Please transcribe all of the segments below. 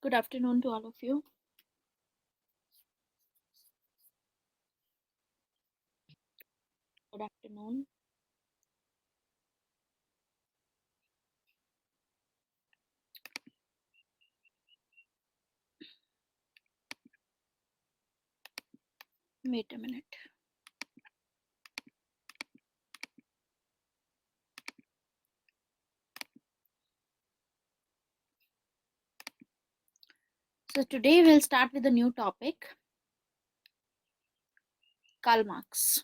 Good afternoon to all of you. Good afternoon. Wait a minute. So today we'll start with a new topic, Karl Marx.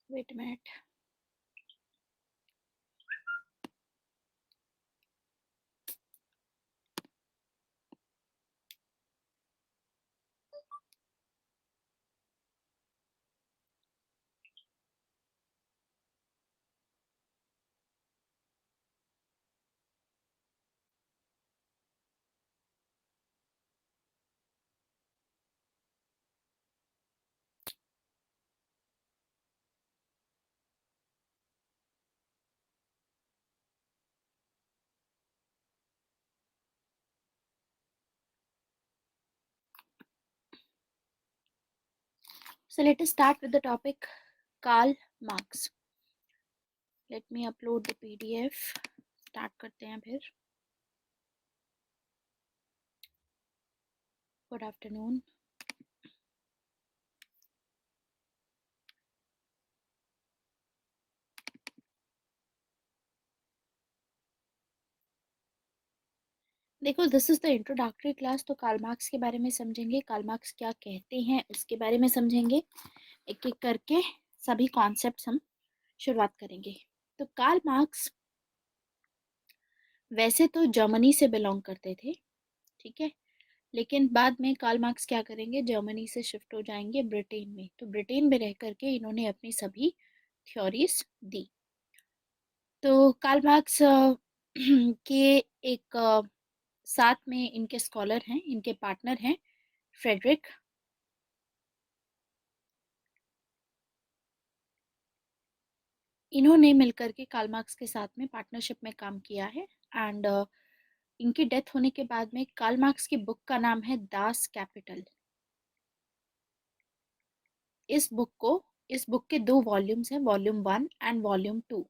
Wait a minute. So let us start with the topic Karl Marx. Let me upload the PDF. Start करते हैं फिर. Good afternoon. देखो, this is the introductory class. तो Karl Marx के बारे में समझेंगे, Karl Marx क्या कहते हैं उसके बारे में समझेंगे. एक एक करके सभी कॉन्सेप्ट्स हम शुरुआत करेंगे. तो कार्ल मार्क्स वैसे तो जर्मनी से बिलोंग करते थे, ठीक है, लेकिन बाद में कार्ल मार्क्स क्या करेंगे, जर्मनी से शिफ्ट हो जाएंगे ब्रिटेन में. तो ब्रिटेन में रह करके इन्होंने अपनी सभी थ्योरीज दी. तो कार्ल मार्क्स के एक साथ में इनके स्कॉलर हैं, इनके पार्टनर हैं फ्रेडरिक. इन्होंने मिलकर के कार्ल मार्क्स के साथ में पार्टनरशिप में काम किया है. एंड इनकी डेथ होने के बाद में कार्ल मार्क्स की बुक का नाम है दास कैपिटल. इस बुक के 2 वॉल्यूम्स हैं, वॉल्यूम 1 एंड वॉल्यूम 2.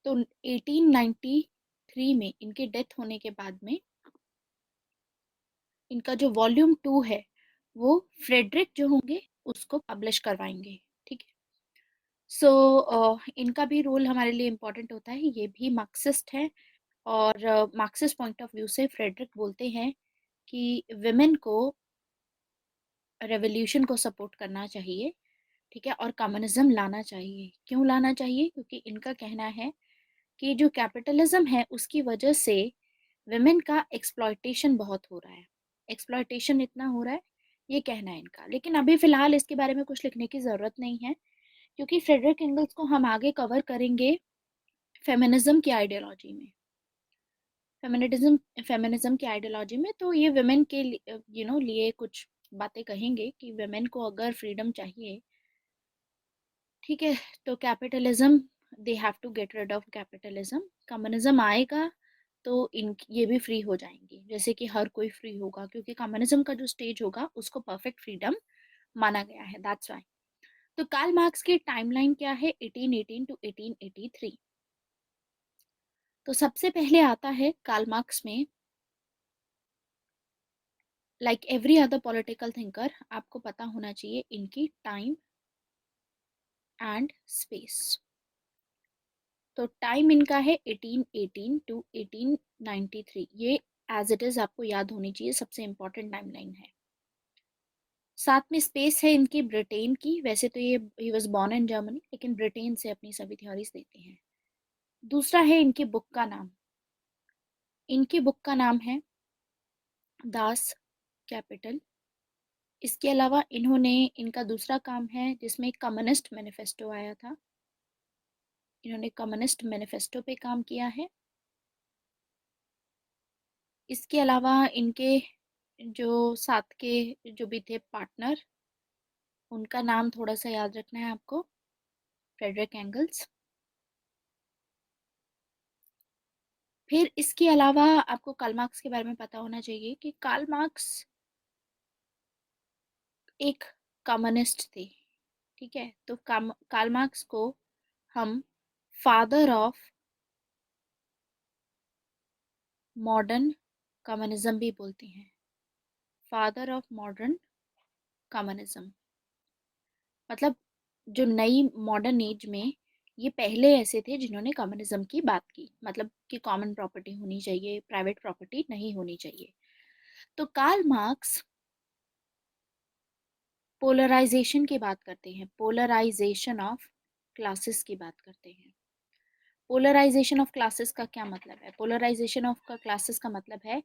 तो 1893 में इनके डेथ होने के बाद में इनका जो वॉल्यूम 2 है वो फ्रेडरिक जो होंगे उसको पब्लिश करवाएंगे, ठीक है. सो इनका भी रोल हमारे लिए इम्पोर्टेंट होता है. ये भी मार्क्सिस्ट है और मार्क्सिस्ट पॉइंट ऑफ व्यू से फ्रेडरिक बोलते हैं कि विमेन को रेवोल्यूशन को सपोर्ट करना चाहिए, ठीक है, और कम्युनिज्म लाना चाहिए. क्यों लाना चाहिए? क्योंकि इनका कहना है कि जो कैपिटलिज्म है उसकी वजह से विमेन का एक्सप्लॉयटेशन बहुत हो रहा है. एक्सप्लॉयटेशन इतना हो रहा है, ये कहना है इनका. लेकिन अभी फिलहाल इसके बारे में कुछ लिखने की ज़रूरत नहीं है, क्योंकि फ्रेडरिक एंगल्स को हम आगे कवर करेंगे फेमिनिज्म की आइडियोलॉजी में. फेमिनिज्म की आइडियोलॉजी में तो ये विमेन के लिए कुछ बातें कहेंगे कि विमेन को अगर फ्रीडम चाहिए, ठीक है, तो capitalism, they have to get rid of capitalism. Communism आएगा तो इन ये भी फ्री हो जाएंगी, जैसे कि हर कोई फ्री होगा, क्योंकि कम्युनिज्म का जो स्टेज होगा उसको परफेक्ट फ्रीडम माना गया है. That's why. तो कार्ल मार्क्स की टाइमलाइन क्या है? 1818 टू 1883. तो सबसे पहले आता है कार्ल मार्क्स में, like every other political thinker, आपको पता होना चाहिए इनकी टाइम एंड स्पेस. तो टाइम इनका है 1818 टू 1893. ये एज इट इज आपको याद होनी चाहिए, सबसे इंपॉर्टेंट टाइमलाइन है. साथ में स्पेस है इनकी ब्रिटेन की. वैसे तो ये he was born in Germany, लेकिन ब्रिटेन से अपनी सभी थ्योरीज देते हैं. दूसरा है इनकी बुक का नाम. इनकी बुक का नाम है दास कैपिटल। इसके अलावा इन्होंने, इनका दूसरा काम है जिसमें कम्युनिस्ट मैनिफेस्टो आया था, इन्होंने कम्युनिस्ट मैनिफेस्टो पे काम किया है। इसके अलावा इनके जो साथ के जो भी थे पार्टनर, उनका नाम थोड़ा सा याद रखना है आपको, फ्रेडरिक एंगल्स। फिर इसके अलावा आपको कार्ल मार्क्स के बारे में पता होना चाहिए कि कार्ल मार्क्स एक कम्युनिस्ट थे। ठीक है, तो कार्ल मार्क्स को हम फादर ऑफ मॉडर्न कम्युनिज्म भी बोलते हैं, फादर ऑफ मॉडर्न कम्युनिज्म। मतलब जो नई मॉडर्न एज में ये पहले ऐसे थे जिन्होंने कम्युनिज्म की बात की, मतलब कि कॉमन प्रॉपर्टी होनी चाहिए, प्राइवेट प्रॉपर्टी नहीं होनी चाहिए। तो कार्ल मार्क्स पोलराइजेशन की बात करते हैं, पोलराइजेशन ऑफ क्लासेस की बात करते हैं। पोलराइजेशन ऑफ क्लासेस का क्या मतलब है? पोलराइजेशन ऑफ का क्लासेस का मतलब है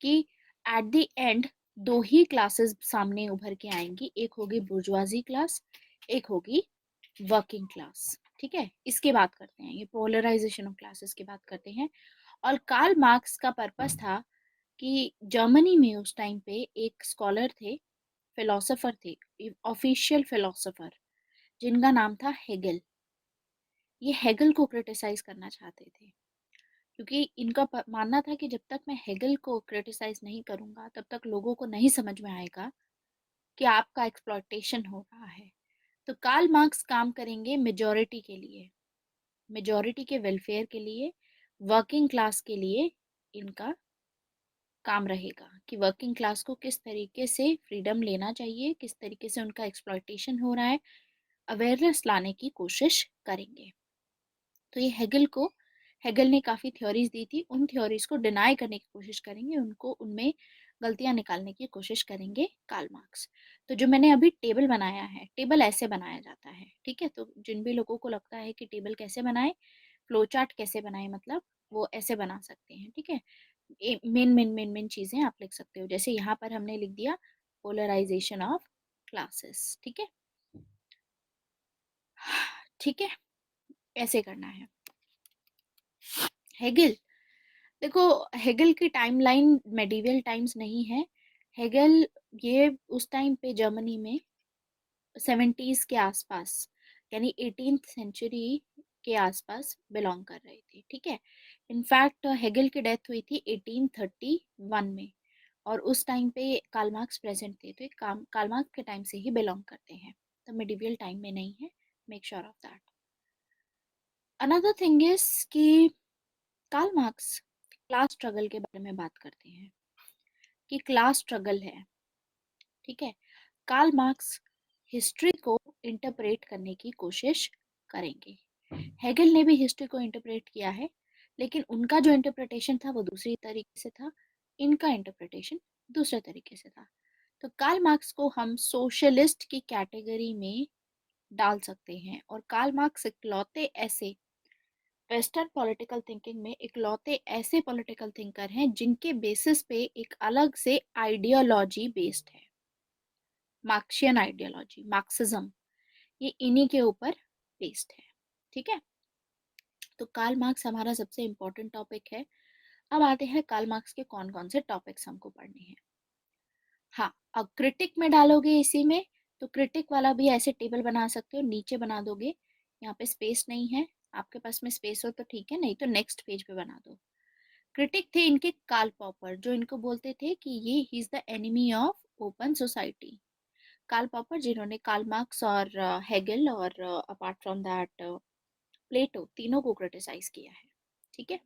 कि एट द एंड दो ही क्लासेस सामने उभर के आएंगी, एक होगी बुर्जुआजी क्लास, एक होगी वर्किंग क्लास। ठीक है, इसकी बात करते हैं, ये पोलराइजेशन ऑफ क्लासेस की बात करते हैं। और कार्ल मार्क्स का पर्पस था कि जर्मनी में उस टाइम पे एक स्कॉलर थे, फिलोसोफर थे, ऑफिशियल फिलोसोफर, जिनका नाम था हेगल। ये हेगल को क्रिटिसाइज करना चाहते थे, क्योंकि इनका मानना था कि जब तक मैं हेगल को क्रिटिसाइज नहीं करूंगा तब तक लोगों को नहीं समझ में आएगा कि आपका एक्सप्लॉयटेशन हो रहा है। तो कार्ल मार्क्स काम करेंगे मेजॉरिटी के लिए, मेजॉरिटी के वेलफेयर के लिए, वर्किंग क्लास के लिए। इनका काम रहेगा कि वर्किंग क्लास को किस तरीके से फ्रीडम लेना चाहिए, किस तरीके से उनका एक्सप्लॉयटेशन हो रहा है, अवेयरनेस लाने की कोशिश करेंगे। तो ये हेगल ने काफ़ी थ्योरीज दी थी, उन थ्योरीज को डिनाई करने की कोशिश करेंगे, उनको उनमें गलतियां निकालने की कोशिश करेंगे कार्ल मार्क्स। तो जो मैंने अभी टेबल बनाया है, टेबल ऐसे बनाया जाता है। ठीक है, तो जिन भी लोगों को लगता है कि टेबल कैसे बनाए, फ्लो चार्ट कैसे बनाए, मतलब वो ऐसे बना सकते हैं। ठीक है, मेन मेन मेन मेन चीज़ें आप लिख सकते हो, जैसे यहाँ पर हमने लिख दिया पोलराइजेशन ऑफ क्लासेस। ठीक है, ठीक है, ऐसे करना है। हेगल, देखो हेगल की टाइमलाइन मेडिवल टाइम्स नहीं है। हेगल ये उस टाइम पे जर्मनी में 70s के आसपास, यानी 18th सेंचुरी के आसपास बिलोंग कर रहे थे। ठीक है, इनफैक्ट हेगल की डेथ हुई थी 1831 में, और उस टाइम पे कार्ल मार्क्स प्रेजेंट थे, तो कार्ल मार्क्स के टाइम से ही बिलोंग करते हैं, तो मेडिवल टाइम में नहीं है, make sure of that. Another thing is कि कार्ल मार्क्स क्लास स्ट्रगल के बारे में बात करते हैं कि क्लास स्ट्रगल है। ठीक है, कार्ल मार्क्स हिस्ट्री को इंटरप्रेट करने की कोशिश करेंगे। हेगल ने भी हिस्ट्री को इंटरप्रेट किया है, लेकिन उनका जो इंटरप्रिटेशन था वो दूसरी तरीके से था, इनका इंटरप्रिटेशन दूसरे तरीके से था। तो कार्ल मार्क्स को हम सोशलिस्ट की कैटेगरी में डाल सकते हैं, और कार्ल मार्क्स इकलौते ऐसे वेस्टर्न पॉलिटिकल थिंकिंग में इकलौते ऐसे पॉलिटिकल थिंकर हैं जिनके बेसिस पे एक अलग से आइडियोलॉजी बेस्ड है, मार्क्सियन आइडियोलॉजी, मार्क्सिज्म, ये इन्हीं के ऊपर बेस्ड है। ठीक है, तो कार्ल मार्क्स हमारा सबसे इम्पोर्टेंट टॉपिक है। अब आते हैं कार्ल मार्क्स के कौन कौन से टॉपिक्स हमको पढ़ने हैं। हाँ, अब क्रिटिक में डालोगे इसी में, तो क्रिटिक वाला भी ऐसे टेबल बना सकते हो, नीचे बना दोगे, यहाँ पे स्पेस नहीं है, आपके पास में स्पेस हो तो ठीक है, नहीं तो नेक्स्ट पेज पे बना दो। क्रिटिक थे इनके कार्ल पॉपर, जो इनको बोलते थे कि ये ही is the enemy of open society. Karl Popper जिन्होंने कार्ल मार्क्स और हेगल और अपार्ट फ्रॉम दैट प्लेटो, तीनों को क्रिटिसाइज किया है। ठीक है,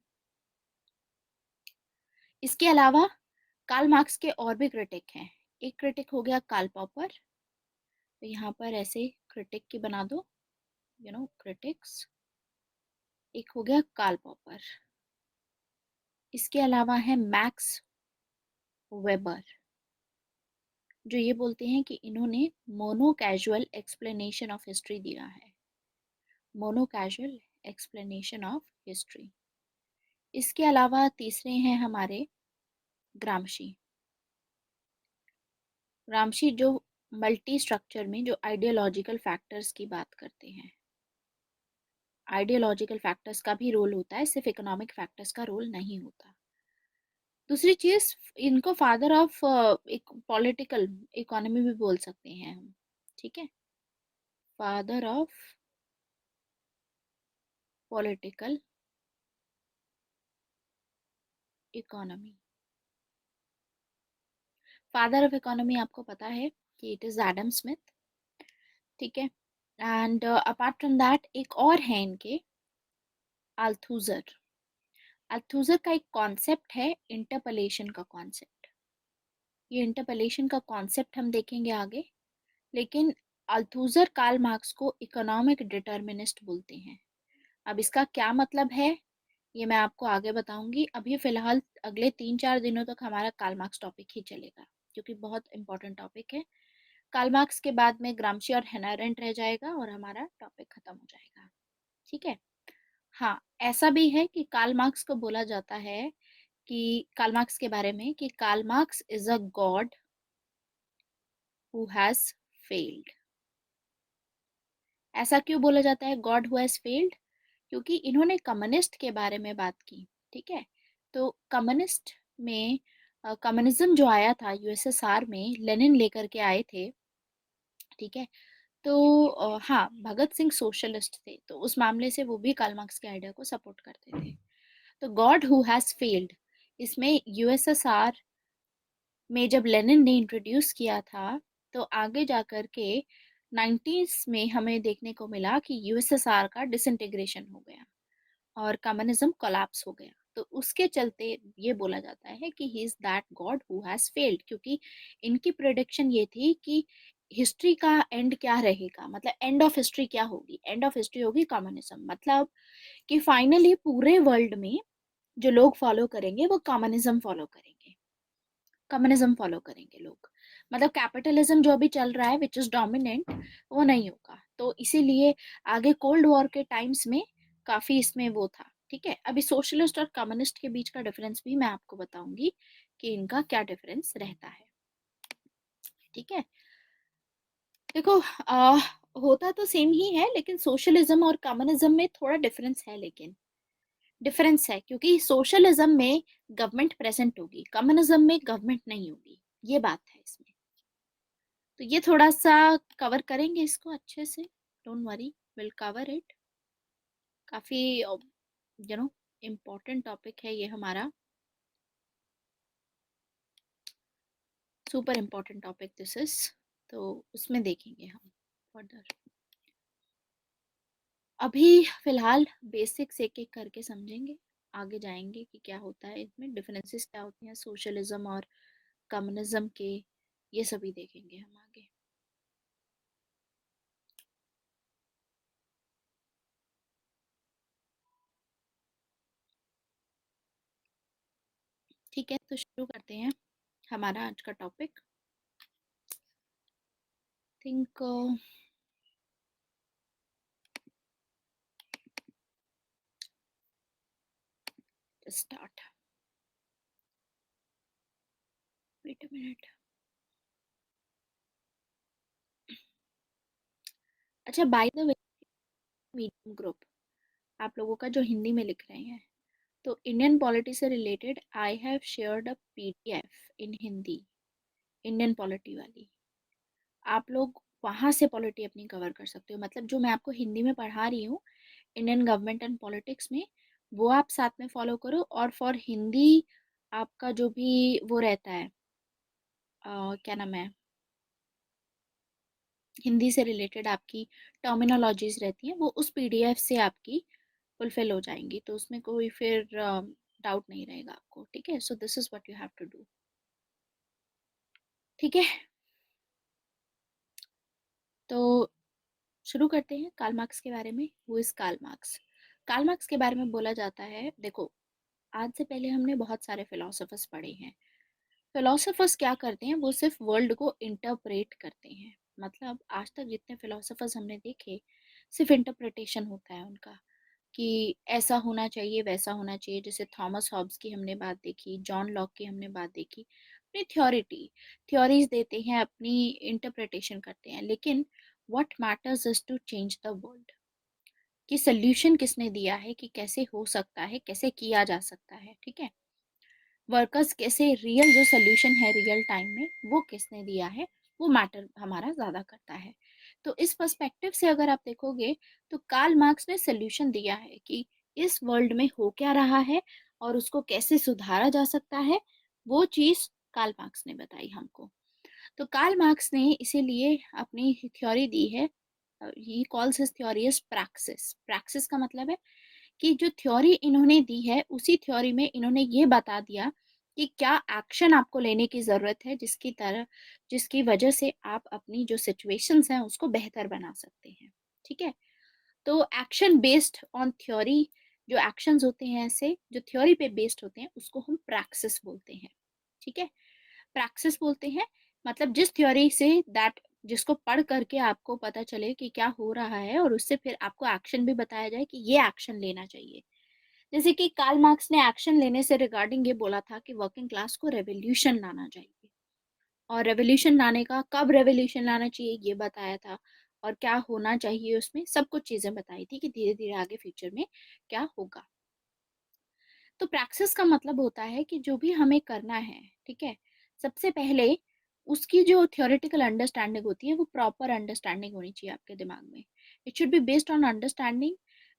इसके अलावा कार्ल मार्क्स के और भी क्रिटिक हैं। एक क्रिटिक हो गया कार्ल पॉपर, तो यहाँ पर ऐसे क्रिटिक की बना दो, क्रिटिक्स। एक हो गया कार्ल पॉपर। इसके अलावा है मैक्स वेबर, जो ये बोलते हैं कि इन्होंने mono casual explanation of history दिया है, mono casual explanation of history. इसके अलावा तीसरे हैं हमारे ग्रामशी। रामशी जो मल्टी स्ट्रक्चर में जो आइडियोलॉजिकल फैक्टर्स की बात करते हैं, आइडियोलॉजिकल फैक्टर्स का भी रोल होता है, सिर्फ इकोनॉमिक फैक्टर्स का रोल नहीं होता। दूसरी चीज, इनको फादर ऑफ एक पॉलिटिकल इकोनॉमी भी बोल सकते हैं हम, ठीक है, father of political economy. Father of economy आपको पता है कि इट इज एडम स्मिथ, ठीक है। एंड अपार्ट फ्रॉम दैट एक और है इनके, अल्थुजर। अल्थुजर का एक कॉन्सेप्ट है इंटरपलेशन का कॉन्सेप्ट। ये इंटरपलेशन का कॉन्सेप्ट हम देखेंगे आगे, लेकिन अल्थुजर कार्ल मार्क्स को इकोनॉमिक डिटर्मिनिस्ट बोलते हैं। अब इसका क्या मतलब है ये मैं आपको आगे बताऊंगी। अभी फिलहाल अगले 3-4 दिनों तक हमारा कार्ल मार्क्स टॉपिक ही चलेगा, क्योंकि बहुत इंपॉर्टेंट टॉपिक है। कार्ल मार्क्स के बाद में ग्रामशी और हैना अरेंट रह जाएगा और हमारा टॉपिक खत्म हो जाएगा, ठीक है। हाँ, ऐसा भी है कि कार्ल मार्क्स को बोला जाता है कि कार्ल मार्क्स के बारे में कि Karl Marx is a god who has failed. ऐसा क्यों बोला जाता है गॉड हु हैज फेल्ड? क्योंकि इन्होंने कम्युनिस्ट के बारे में बात की, ठीक है। तो कम्युनिस्ट में कम्युनिज्म जो आया था यूएसएसआर में, लेनिन लेकर के आए थे, ठीक है। तो हाँ, भगत सिंह सोशलिस्ट थे, तो उस मामले से वो भी कार्ल मार्क्स के आइडिया को सपोर्ट करते थे। तो गॉड हु हैज फेल्ड, इसमें यूएसएसआर में जब लेनिन ने इंट्रोड्यूस किया था, तो आगे जाकर के 90s में हमें देखने को मिला कि यूएसएसआर का डिसइंटीग्रेशन हो गया और कम्युनिज्म कोलैप्स हो गया। तो उसके चलते ये बोला जाता है कि he is that God who has failed, क्योंकि इनकी प्रेडिक्शन ये थी कि हिस्ट्री का एंड क्या रहेगा, मतलब एंड ऑफ हिस्ट्री क्या होगी, एंड ऑफ हिस्ट्री होगी कम्युनिज्म, मतलब कि फाइनली पूरे वर्ल्ड में जो लोग फॉलो करेंगे वो कम्युनिज्म फॉलो करेंगे, कम्युनिज्म फॉलो करेंगे लोग। मतलब कैपिटलिज्म जो अभी चल रहा है विच इज डोमिनेंट, वो नहीं होगा। तो इसीलिए आगे कोल्ड वॉर के टाइम्स में काफी इसमें वो था, ठीक है। अभी सोशलिस्ट और कम्युनिस्ट के बीच का डिफरेंस भी मैं आपको बताऊंगी कि इनका क्या डिफरेंस रहता है, ठीक है। देखो, होता तो सेम ही है, लेकिन सोशलिज्म और कम्युनिज्म में थोड़ा डिफरेंस है, लेकिन डिफरेंस है क्योंकि सोशलिज्म में गवर्नमेंट प्रेजेंट होगी, कम्युनिज्म में गवर्नमेंट नहीं होगी, ये बात है इसमें। तो ये थोड़ा सा कवर करेंगे इसको अच्छे से, don't worry, will cover it. काफी इम्पोर्टेंट टॉपिक है ये हमारा, super important topic this is. तो उसमें देखेंगे हम फर्दर। अभी फिलहाल बेसिक्स एक एक करके समझेंगे, आगे जाएंगे कि क्या होता है इसमें, डिफरेंसेस क्या होते हैं सोशलिज्म और कम्युनिज्म के, ये सभी देखेंगे हम आगे। ठीक है, तो शुरू करते हैं हमारा आज का topic. Think start, wait a minute. अच्छा, by the way, medium group आप लोगों का जो हिंदी में लिख रहे हैं, तो इंडियन पॉलिटी से related I have shared a PDF in Hindi, Indian polity वाली। आप लोग वहां से पॉलिटी अपनी कवर कर सकते हो, मतलब जो मैं आपको हिंदी में पढ़ा रही हूँ इंडियन गवर्नमेंट एंड पॉलिटिक्स में, वो आप साथ में फॉलो करो। और फॉर हिंदी आपका जो भी वो रहता है, क्या नाम है, हिंदी से रिलेटेड आपकी टर्मिनोलॉजीज रहती हैं, वो उस पीडीएफ से आपकी फुलफिल हो जाएंगी, तो उसमें कोई फिर डाउट नहीं रहेगा आपको, ठीक है। So this is what you have to do, ठीक है। तो शुरू करते हैं कार्ल मार्क्स के बारे में। Who is Karl Marx? Karl Marx के बारे में बोला जाता है, देखो, आज से पहले हमने बहुत सारे फिलोसोफर्स पढ़े हैं। फिलोसोफर्स क्या करते हैं, वो सिर्फ वर्ल्ड को इंटरप्रेट करते हैं। मतलब आज तक जितने फिलोसोफर्स हमने देखे, सिर्फ इंटरप्रिटेशन होता है उनका, कि ऐसा होना चाहिए, वैसा होना चाहिए। जैसे थॉमस हॉब्स की हमने बात देखी, जॉन लॉक की हमने बात देखी, अपनी थ्योरीज देते हैं, अपनी इंटरप्रिटेशन करते हैं, लेकिन what matters is to change the world, कि सोल्यूशन किसने दिया है, कि कैसे हो सकता है, कैसे किया जा सकता है, ठीक है। वर्कर्स कैसे, रियल जो सोल्यूशन है रियल टाइम में वो किसने दिया है, वो मैटर हमारा ज़्यादा करता है। तो इस पर्सपेक्टिव से अगर आप देखोगे तो कार्ल मार्क्स ने सोल्यूशन दिया है कि इस वर्ल्ड में हो क्या रहा है और उसको कैसे सुधारा जा सकता है, वो चीज़ कार्ल मार्क्स ने बताई हमको। तो कार्ल मार्क्स ने इसीलिए अपनी थ्योरी दी है, he calls his theory is praxis. Praxis का मतलब है कि जो थ्योरी इन्होंने दी है उसी थ्योरी में इन्होंने ये बता दिया कि क्या एक्शन आपको लेने की ज़रूरत है, जिसकी वजह से आप अपनी जो सिचुएशंस हैं उसको बेहतर बना सकते हैं, ठीक है। तो एक्शन बेस्ड ऑन थ्योरी, जो एक्शंस होते हैं ऐसे जो थ्योरी पे बेस्ड होते हैं उसको हम प्रैक्सिस बोलते हैं, ठीक है। प्रैक्सिस बोलते हैं मतलब जिस थ्योरी से दैट, जिसको पढ़ करके आपको पता चले कि क्या हो रहा है और उससे फिर आपको एक्शन भी बताया जाए कि ये एक्शन लेना चाहिए। जैसे कि कार्ल मार्क्स ने एक्शन लेने से रिगार्डिंग ये बोला था कि वर्किंग क्लास को रेवोल्यूशन लाना चाहिए, और रेवोल्यूशन लाने का, कब रेवोल्यूशन लाना चाहिए ये बताया था, और क्या होना चाहिए उसमें, सब कुछ चीजें बताई थी कि धीरे धीरे आगे फ्यूचर में क्या होगा। तो प्रैक्टिस का मतलब होता है कि जो भी हमें करना है, ठीक है, सबसे पहले उसकी जो थियोरेटिकल अंडरस्टैंडिंग होती है वो प्रॉपर अंडरस्टैंडिंग होनी चाहिए आपके दिमाग में। It should be based on understanding,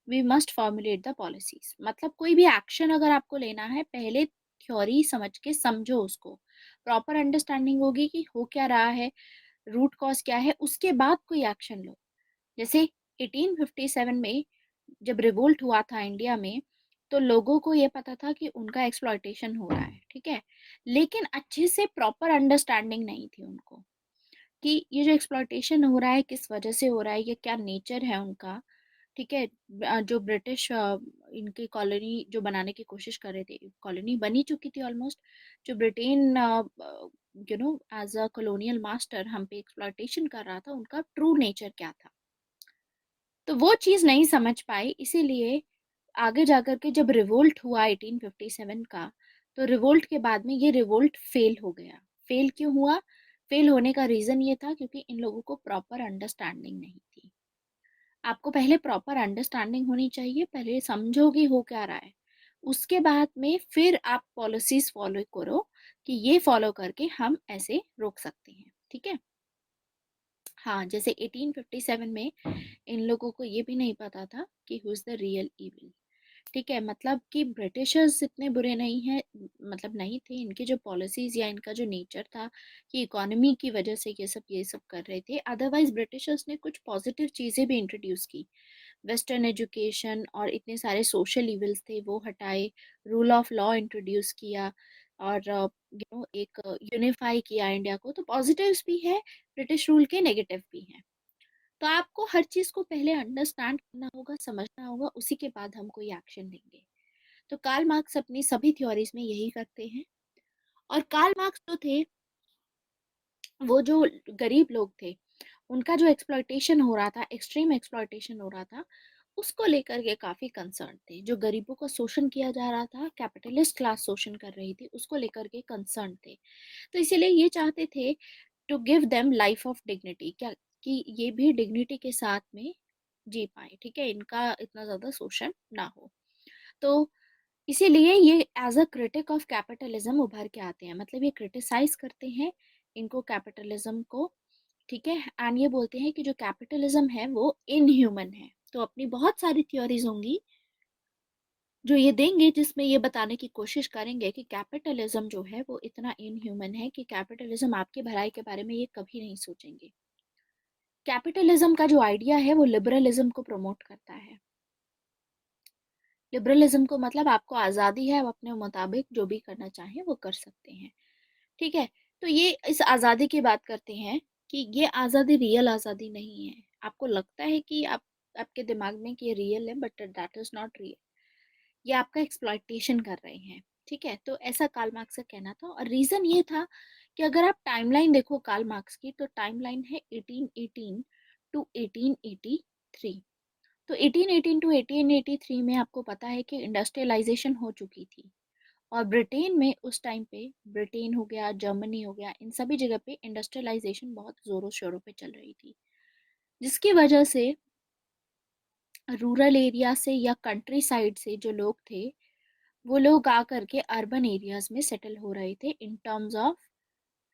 we must formulate the policies. मतलब कोई भी एक्शन अगर आपको लेना है पहले थ्योरी समझ के समझो उसको, प्रॉपर अंडरस्टैंडिंग होगी कि हो क्या रहा है, रूट कॉज क्या है, उसके बाद कोई एक्शन लो। जैसे 1857 में जब रिवोल्ट हुआ था इंडिया में, तो लोगों को ये पता था कि उनका एक्सप्लॉयटेशन हो रहा है, ठीक है, लेकिन अच्छे से प्रॉपर अंडरस्टैंडिंग नहीं थी उनको कि ये जो एक्सप्लॉयटेशन हो रहा है किस वजह से हो रहा है, ये क्या नेचर है उनका, ठीक है। जो ब्रिटिश इनकी कॉलोनी जो बनाने की कोशिश कर रहे थे, कॉलोनी बनी चुकी थी ऑलमोस्ट, जो Britain as a colonial master हम पे एक्सप्लॉयटेशन कर रहा था, उनका ट्रू नेचर क्या था, तो वो चीज़ नहीं समझ पाई। इसीलिए आगे जाकर के जब रिवोल्ट हुआ 1857 का, तो रिवोल्ट के बाद में ये रिवोल्ट फेल हो गया। फेल क्यों हुआ? फेल होने का रीज़न ये था क्योंकि इन लोगों को प्रॉपर अंडरस्टैंडिंग नहीं थी। आपको पहले प्रॉपर अंडरस्टैंडिंग होनी चाहिए, पहले समझो कि हो क्या रहा है, उसके बाद में फिर आप पॉलिसीज फॉलो करो कि ये फॉलो करके हम ऐसे रोक सकते हैं, ठीक है। हाँ, जैसे 1857 में इन लोगों को ये भी नहीं पता था कि who is the real evil, ठीक है। मतलब कि ब्रिटिशर्स इतने बुरे नहीं हैं, मतलब नहीं थे, इनके जो पॉलिसीज या इनका जो नेचर था कि इकोनॉमी की वजह से ये सब कर रहे थे। अदरवाइज ब्रिटिशर्स ने कुछ पॉजिटिव चीज़ें भी इंट्रोड्यूस की, वेस्टर्न एजुकेशन और इतने सारे सोशल इविल्स थे वो हटाए, रूल ऑफ लॉ इंट्रोड्यूस किया, और एक यूनिफाई किया इंडिया को। तो पॉजिटिव्स भी है ब्रिटिश रूल के, नेगेटिव भी हैं। तो आपको हर चीज को पहले अंडरस्टैंड करना होगा, समझना होगा, उसी के बाद हम कोई एक्शन लेंगे। तो कार्ल मार्क्स अपनी सभी थ्योरीज में यही करते हैं। और कार्ल मार्क्स जो थे, वो जो गरीब लोग थे उनका जो एक्सप्लॉयटेशन हो रहा था, एक्सट्रीम एक्सप्लॉयटेशन हो रहा था, उसको लेकर के काफी कंसर्न थे। जो गरीबों का शोषण किया जा रहा था, कैपिटलिस्ट क्लास शोषण कर रही थी, उसको लेकर के कंसर्न थे। तो इसीलिए ये चाहते थे to give them life of dignity, क्या कि ये भी डिग्निटी के साथ में जी पाए, ठीक है, इनका इतना ज्यादा शोषण ना हो। तो इसीलिए ये as a critic of capitalism उभर के आते हैं, मतलब ये क्रिटिसाइज करते हैं इनको, कैपिटलिज्म को, ठीक है। एंड ये बोलते हैं कि जो कैपिटलिज्म है वो इनह्यूमन है। तो अपनी बहुत सारी थ्योरीज होंगी जो ये देंगे, जिसमें ये बताने की कोशिश करेंगे कि कैपिटलिज्म जो है वो इतना इनह्यूमन है कि कैपिटलिज्म आपकी भलाई के बारे में ये कभी नहीं सोचेंगे। कैपिटलिज्म का जो आइडिया है वो लिबरलिज्म को प्रमोट करता है। लिबरलिज्म को मतलब आपको आज़ादी है, आप अपने मुताबिक जो भी करना चाहें वो कर सकते हैं, ठीक है। तो ये इस आज़ादी की बात करते हैं कि ये आज़ादी रियल आज़ादी नहीं है। आपको लगता है कि आप, आपके दिमाग में कि ये रियल है, but that is not real, ये आपका एक्सप्लॉयटेशन कर रहे हैं, ठीक है। तो ऐसा कार्ल मार्क्स का कहना था। और रीजन ये था कि अगर आप टाइमलाइन देखो कार्ल मार्क्स की, तो टाइमलाइन है 1818 टू 1883। तो 1818 टू 1883 में आपको पता है कि इंडस्ट्रियलाइजेशन हो चुकी थी, और ब्रिटेन में उस टाइम पे, ब्रिटेन हो गया, जर्मनी हो गया, इन सभी जगह पे इंडस्ट्रियलाइजेशन बहुत जोरों शोरों पे चल रही थी, जिसकी वजह से रूरल एरिया से या कंट्री साइड से जो लोग थे, वो लोग आकर के अर्बन एरियाज में सेटल हो रहे थे इन terms of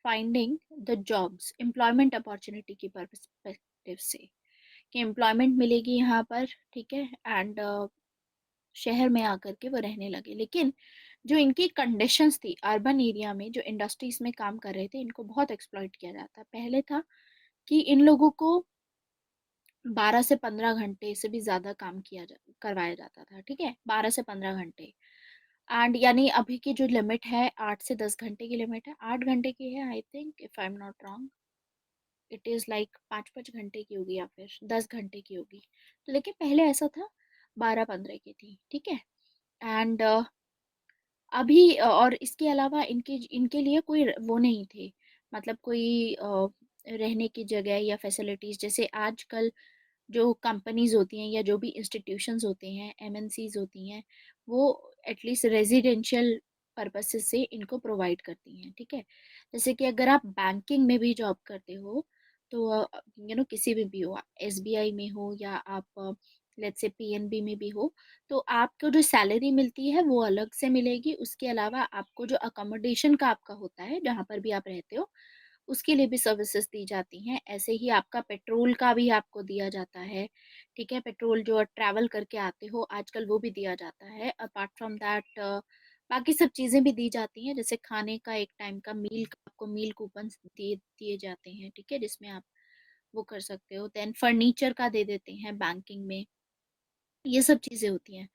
finding the jobs, employment opportunity की परस्पेक्टिव से, कि एम्प्लॉयमेंट मिलेगी यहाँ पर, ठीक है, एंड शहर में आकर के वो रहने लगे। लेकिन जो इनकी कंडीशंस थी अर्बन एरिया में, जो इंडस्ट्रीज में काम कर रहे थे, इनको बहुत एक्सप्लॉइट किया जाता। पहले था कि इन लोगों को 12 से 15 घंटे से भी ज्यादा काम करवाया जाता था, ठीक है, 12 से 15 घंटे। एंड यानी अभी की जो लिमिट है 8 से 10 घंटे की लिमिट है, 8 घंटे की है I think, if I am not wrong. It is like 5 5 घंटे की होगी या फिर 10 घंटे की होगी। तो लेकिन पहले ऐसा था, 12 15 की थी, ठीक है। एंड अभी और इसके अलावा इनके इनके लिए कोई वो नहीं थे, मतलब कोई रहने की जगह या फैसिलिटीज, जैसे आजकल जो कंपनीज होती हैं या जो भी इंस्टीट्यूशंस होते हैं, एमएनसीज होती हैं, वो एटलीस्ट रेजिडेंशियल पर्पसेस से इनको प्रोवाइड करती हैं, ठीक है। जैसे कि अगर आप बैंकिंग में भी जॉब करते हो, तो किसी में भी हो, एसबीआई में हो या आप लेट्स से पीएनबी में भी हो, तो आपको जो सैलरी मिलती है वो अलग से मिलेगी। उसके अलावा आपको जो अकोमोडेशन का आपका होता है, जहाँ पर भी आप रहते हो, उसके लिए भी सर्विसेज दी जाती हैं। ऐसे ही आपका पेट्रोल का भी आपको दिया जाता है, ठीक है, पेट्रोल जो ट्रैवल करके आते हो आजकल वो भी दिया जाता है। अपार्ट फ्रॉम दैट बाकी सब चीज़ें भी दी जाती हैं, जैसे खाने का एक टाइम का मील का आपको मील कूपन दिए दिए जाते हैं, ठीक है, जिसमें आप वो कर सकते हो। देन फर्नीचर का दे देते हैं बैंकिंग में, ये सब चीज़ें होती हैं,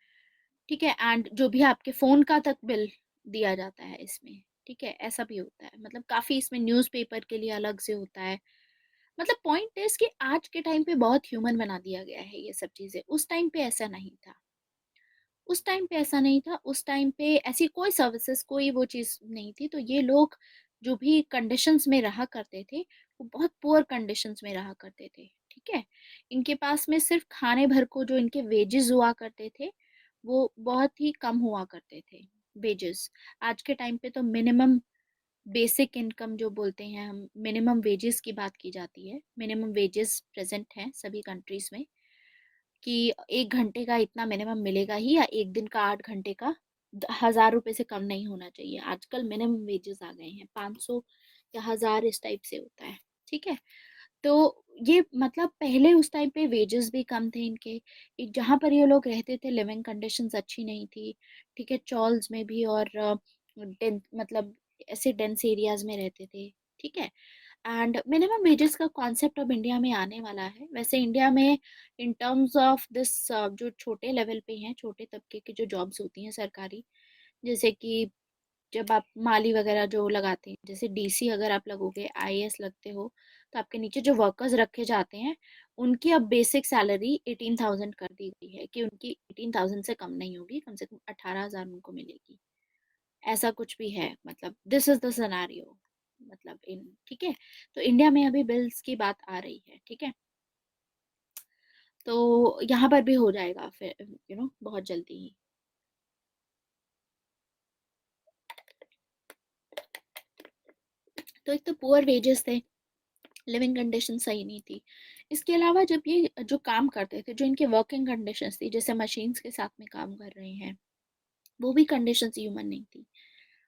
ठीक है। एंड जो भी आपके फोन का तक बिल दिया जाता है इसमें, ठीक है, ऐसा भी होता है। मतलब काफी इसमें न्यूज़पेपर के लिए अलग से होता है। मतलब पॉइंट इज कि आज के टाइम पे बहुत ह्यूमन बना दिया गया है ये सब चीजें, उस टाइम पे ऐसा नहीं था। उस टाइम पे ऐसा नहीं था, उस टाइम पे ऐसी कोई सर्विसेज, कोई वो चीज नहीं थी। तो ये लोग जो भी कंडीशंस में रहा करते थे, वो बहुत पुअर कंडीशंस में रहा करते थे, ठीक है। इनके पास में सिर्फ खाने भर को जो इनके वेजेस हुआ करते थे, वो बहुत ही कम हुआ करते थे वेजेस। आज के टाइम पे तो मिनिमम बेसिक इनकम जो बोलते हैं हम, मिनिमम वेजेस की बात की जाती है। मिनिमम वेजेस प्रेजेंट हैं सभी कंट्रीज में, कि 1 घंटे का इतना मिनिमम मिलेगा ही, या एक दिन का 8 घंटे का 1000 रुपए से कम नहीं होना चाहिए। आजकल मिनिमम वेजेस आ गए हैं 500 या 1000, इस टाइप से होता है, ठीक है। तो ये मतलब पहले उस टाइम पे वेजेस भी कम थे इनके, जहाँ पर ये लोग रहते थे लिविंग कंडीशंस अच्छी नहीं थी, ठीक है, चॉल्स में भी, और मतलब ऐसे डेंस एरियाज में रहते थे, ठीक है। एंड मिनिमम वेजेस का कॉन्सेप्ट अब इंडिया में आने वाला है। वैसे इंडिया में इन टर्म्स ऑफ दिस जो छोटे लेवल पे हैं, छोटे तबके की जो जॉब्स होती हैं सरकारी, जैसे कि जब आप माली वगैरह जो लगाते हैं, जैसे डीसी अगर आप लगोगे, आईएएस लगते हो, तो आपके नीचे जो वर्कर्स रखे जाते हैं, उनकी अब बेसिक सैलरी 18,000 कर दी गई है, कि उनकी 18,000 से कम नहीं होगी, कम से कम 18,000 उनको मिलेगी। ऐसा कुछ भी है, मतलब दिस इज द सिनेरियो, मतलब इन, ठीक है। तो इंडिया में अभी बिल्स की बात आ रही है, ठीक है। तो यहाँ पर भी हो जाएगा फिर, बहुत जल्दी ही। तो एक तो पुअर वेजेस थे, लिविंग कंडीशन सही नहीं थी। इसके अलावा जब ये जो काम करते थे, जो इनके वर्किंग कंडीशंस थी, जैसे मशीन्स के साथ में काम कर रहे हैं, वो भी कंडीशंस ह्यूमन नहीं थी।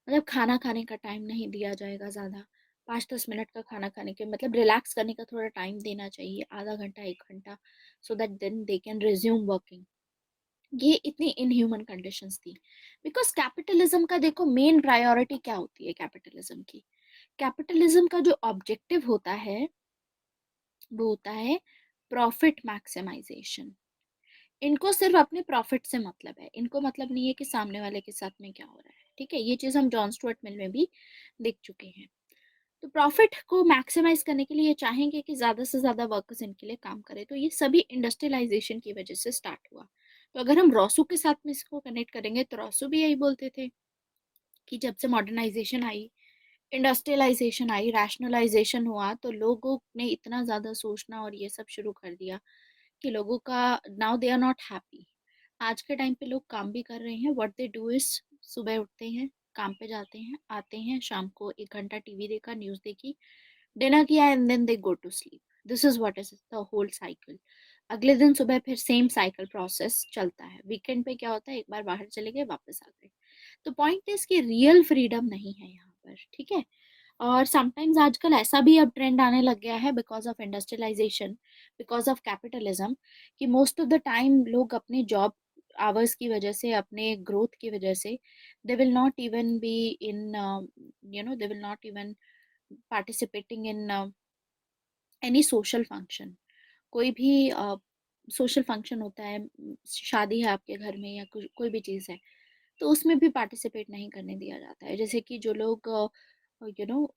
मतलब खाना खाने का टाइम नहीं दिया जाएगा ज़्यादा, 5 10 मिनट का खाना खाने के मतलब रिलैक्स करने का थोड़ा टाइम देना चाहिए, आधा घंटा 1 घंटा, so that then they can resume working. ये इतनी इनह्यूमन कंडीशंस थी। बिकॉज कैपिटलिज्म का देखो मेन प्रायोरिटी क्या होती है कैपिटलिज्म की। कैपिटलिज्म का जो ऑब्जेक्टिव होता है, वो होता है प्रॉफिट मैक्सिमाइजेशन। इनको सिर्फ अपने प्रॉफिट से मतलब है, इनको मतलब नहीं है कि सामने वाले के साथ में क्या हो रहा है, ठीक है। ये चीज हम जॉन स्टुअर्ट मिल में भी देख चुके हैं। तो प्रॉफिट को मैक्सिमाइज करने के लिए ये चाहेंगे कि ज्यादा से ज्यादा वर्कर्स इनके लिए काम करें। तो ये सभी इंडस्ट्रियलाइजेशन की वजह से स्टार्ट हुआ। तो अगर हम रॉसू के साथ में इसको कनेक्ट करेंगे, तो रॉसू भी यही बोलते थे कि जब से मॉडर्नाइजेशन आई, इंडस्ट्रियलाइजेशन आई, रैशनलाइजेशन हुआ, तो लोगों ने इतना ज़्यादा सोचना और ये सब शुरू कर दिया कि लोगों का now they are not happy. आज के टाइम पे लोग काम भी कर रहे हैं, व्हाट दे डू इज सुबह उठते हैं, काम पे जाते हैं, आते हैं, शाम को 1 घंटा टीवी देखा, न्यूज़ देखी, डिनर किया and then they go to sleep. This is what is the whole cycle. अगले दिन सुबह फिर सेम साइकिल प्रोसेस चलता है। वीकेंड पे क्या होता है, एक बार बाहर चले गए, वापस आ गए। तो पॉइंट इज कि रियल फ्रीडम नहीं है यहाँ पर, ठीक है। और समटाइम्स आजकल ऐसा भी अब ट्रेंड आने लग गया है because of industrialisation, because of capitalism, कि मोस्ट ऑफ द टाइम लोग अपने जॉब आवर्स की वजह से, अपने ग्रोथ की वजह से, दे will not even be in, they will not even participating in any social function. कोई भी सोशल फंक्शन होता है, शादी है आपके घर में या कोई भी चीज़ है, तो उसमें भी पार्टिसिपेट नहीं करने दिया जाता है। जैसे कि जो लोग यू नो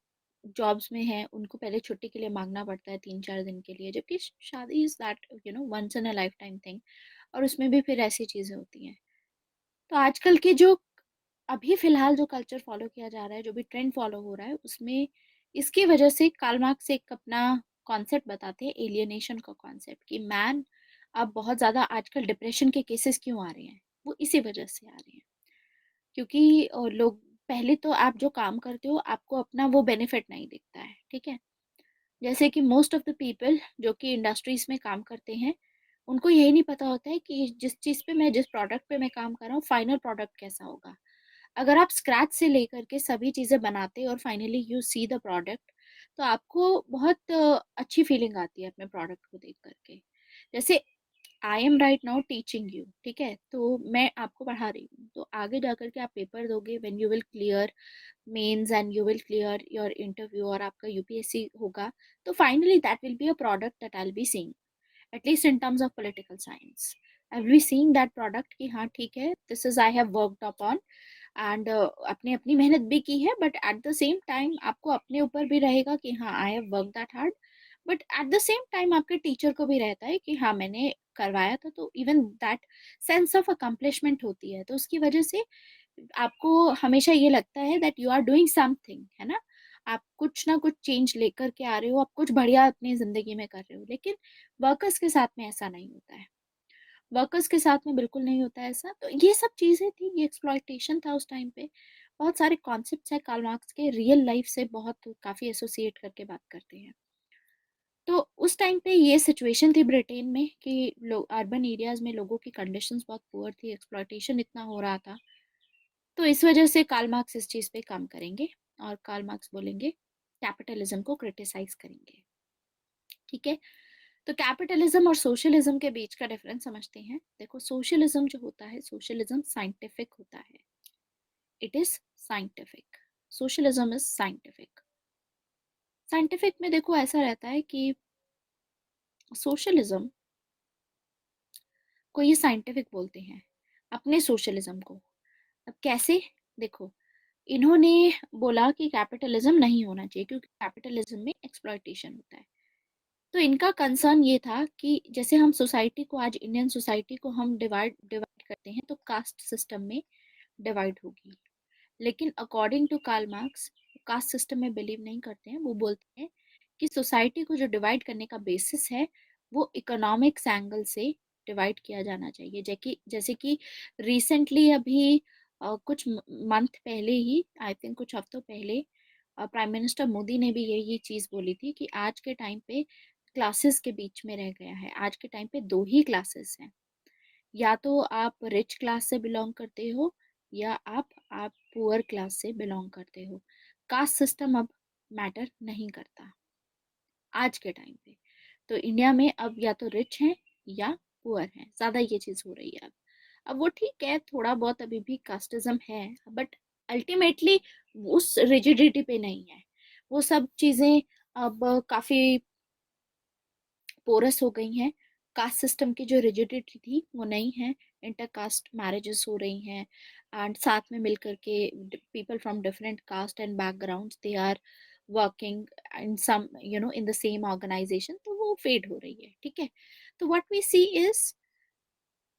जॉब्स में हैं, उनको पहले छुट्टी के लिए मांगना पड़ता है 3-4 दिन के लिए, जबकि शादी is that once in a lifetime thing, और उसमें भी फिर ऐसी चीज़ें होती हैं। तो आजकल के जो, अभी फिलहाल जो कल्चर फॉलो किया जा रहा है, जो भी ट्रेंड फॉलो हो रहा है, उसमें इसकी वजह से कार्ल मार्क्स एक अपना कॉन्सेप्ट बताते हैं, एलियनेशन का कॉन्सेप्ट, कि मैन अब बहुत ज़्यादा आजकल डिप्रेशन के केसेस क्यों आ रहे हैं, वो इसी वजह से आ रहे हैं। क्योंकि लोग, पहले तो आप जो काम करते हो आपको अपना वो बेनिफिट नहीं दिखता है, ठीक है। जैसे कि मोस्ट ऑफ द पीपल जो कि इंडस्ट्रीज में काम करते हैं, उनको यही नहीं पता होता है कि जिस चीज़ पे मैं, जिस प्रोडक्ट पे मैं काम कर रहा हूँ, फाइनल प्रोडक्ट कैसा होगा। अगर आप स्क्रैच से लेकर के सभी चीज़ें बनाते और finally you see the product, तो आपको बहुत अच्छी फीलिंग आती है अपने प्रोडक्ट को देख करके। जैसे I am right now teaching you, ठीक है, तो मैं आपको पढ़ा रही हूँ, तो आगे जा करके आप पेपर दोगे, when you will clear mains and you will clear your interview और आपका यूपीएससी होगा, तो finally that will be a product that I will be seeing, at least in terms of political science. I will be seeing that product कि हाँ ठीक है, this is I have worked upon, and अपने अपनी मेहनत भी की है, but at the same time आपको अपने ऊपर भी रहेगा कि हाँ I have work that hard, but at the same time आपके टीचर को भी रहता है कि हाँ मैंने करवाया था, तो even that sense of accomplishment होती है। तो उसकी वजह से आपको हमेशा ये लगता है that you are doing something, है ना, आप कुछ ना कुछ चेंज लेकर के आ रहे हो, आप कुछ बढ़िया अपनी जिंदगी में कर रहे हो। लेकिन वर्कर्स के साथ में ऐसा नहीं होता है, वर्कर्स के साथ में बिल्कुल नहीं होता है ऐसा। तो ये सब चीज़ें थी, ये एक्सप्लॉयटेशन था उस टाइम पे। बहुत सारे कॉन्सेप्ट्स हैं कार्ल मार्क्स के, रियल लाइफ से बहुत काफ़ी एसोसिएट करके बात करते हैं। तो उस टाइम पे ये सिचुएशन थी ब्रिटेन में कि लोग अर्बन एरियाज में, लोगों की कंडीशंस बहुत पुअर थी, एक्सप्लॉयटेशन इतना हो रहा था। तो इस वजह से कार्ल मार्क्स इस चीज़ पे काम करेंगे, और कार्ल मार्क्स बोलेंगे, कैपिटलिज्म को क्रिटिसाइज करेंगे, ठीक है। तो कैपिटलिज्म और सोशलिज्म के बीच का डिफरेंस समझते हैं। देखो, सोशलिज्म जो होता है, सोशलिज्म साइंटिफिक होता है, it is scientific. Socialism is scientific. Scientific में देखो ऐसा रहता है कि सोशलिज्म को ये साइंटिफिक बोलते हैं, अपने सोशलिज्म को। अब कैसे, देखो, इन्होंने बोला कि कैपिटलिज्म नहीं होना चाहिए क्योंकि कैपिटलिज्म में एक्सप्लॉयटेशन होता है। तो इनका कंसर्न ये था कि जैसे हम सोसाइटी को, आज इंडियन सोसाइटी को हम डिवाइड डिवाइड करते हैं, तो कास्ट सिस्टम में डिवाइड होगी। लेकिन according to Karl Marx, caste system में बिलीव नहीं करते हैं। वो बोलते हैं कि सोसाइटी को जो डिवाइड करने का बेसिस है, वो इकोनॉमिक्स एंगल से डिवाइड किया जाना चाहिए। जैसे कि रिसेंटली अभी कुछ मंथ पहले ही, आई थिंक कुछ हफ्तों पहले, प्राइम मिनिस्टर मोदी ने भी यही चीज़ बोली थी कि आज के टाइम पे क्लासेस के बीच में रह गया है। आज के टाइम पे दो ही क्लासेस हैं, या तो आप रिच क्लास से बिलोंग करते हो, या आप पुअर क्लास से बिलोंग करते हो। कास्ट सिस्टम अब मैटर नहीं करता आज के टाइम पे। तो इंडिया में अब या तो रिच हैं या पुअर हैं, ज़्यादा ये चीज़ हो रही है अब वो ठीक है, थोड़ा बहुत अभी भी कास्टिज्म है, बट अल्टीमेटली उस रिजिडिटी पे नहीं है। वो सब चीज़ें अब काफ़ी पोरस हो गई हैं। कास्ट सिस्टम की जो रिजिडिटी थी वो नहीं है, इंटर कास्ट मैरिजेस हो रही हैं, एंड साथ में मिलकर के people from different caste and backgrounds, they are working in some, in the same organisation, तो वो फेड हो रही है, ठीक है। तो व्हाट वी सी इज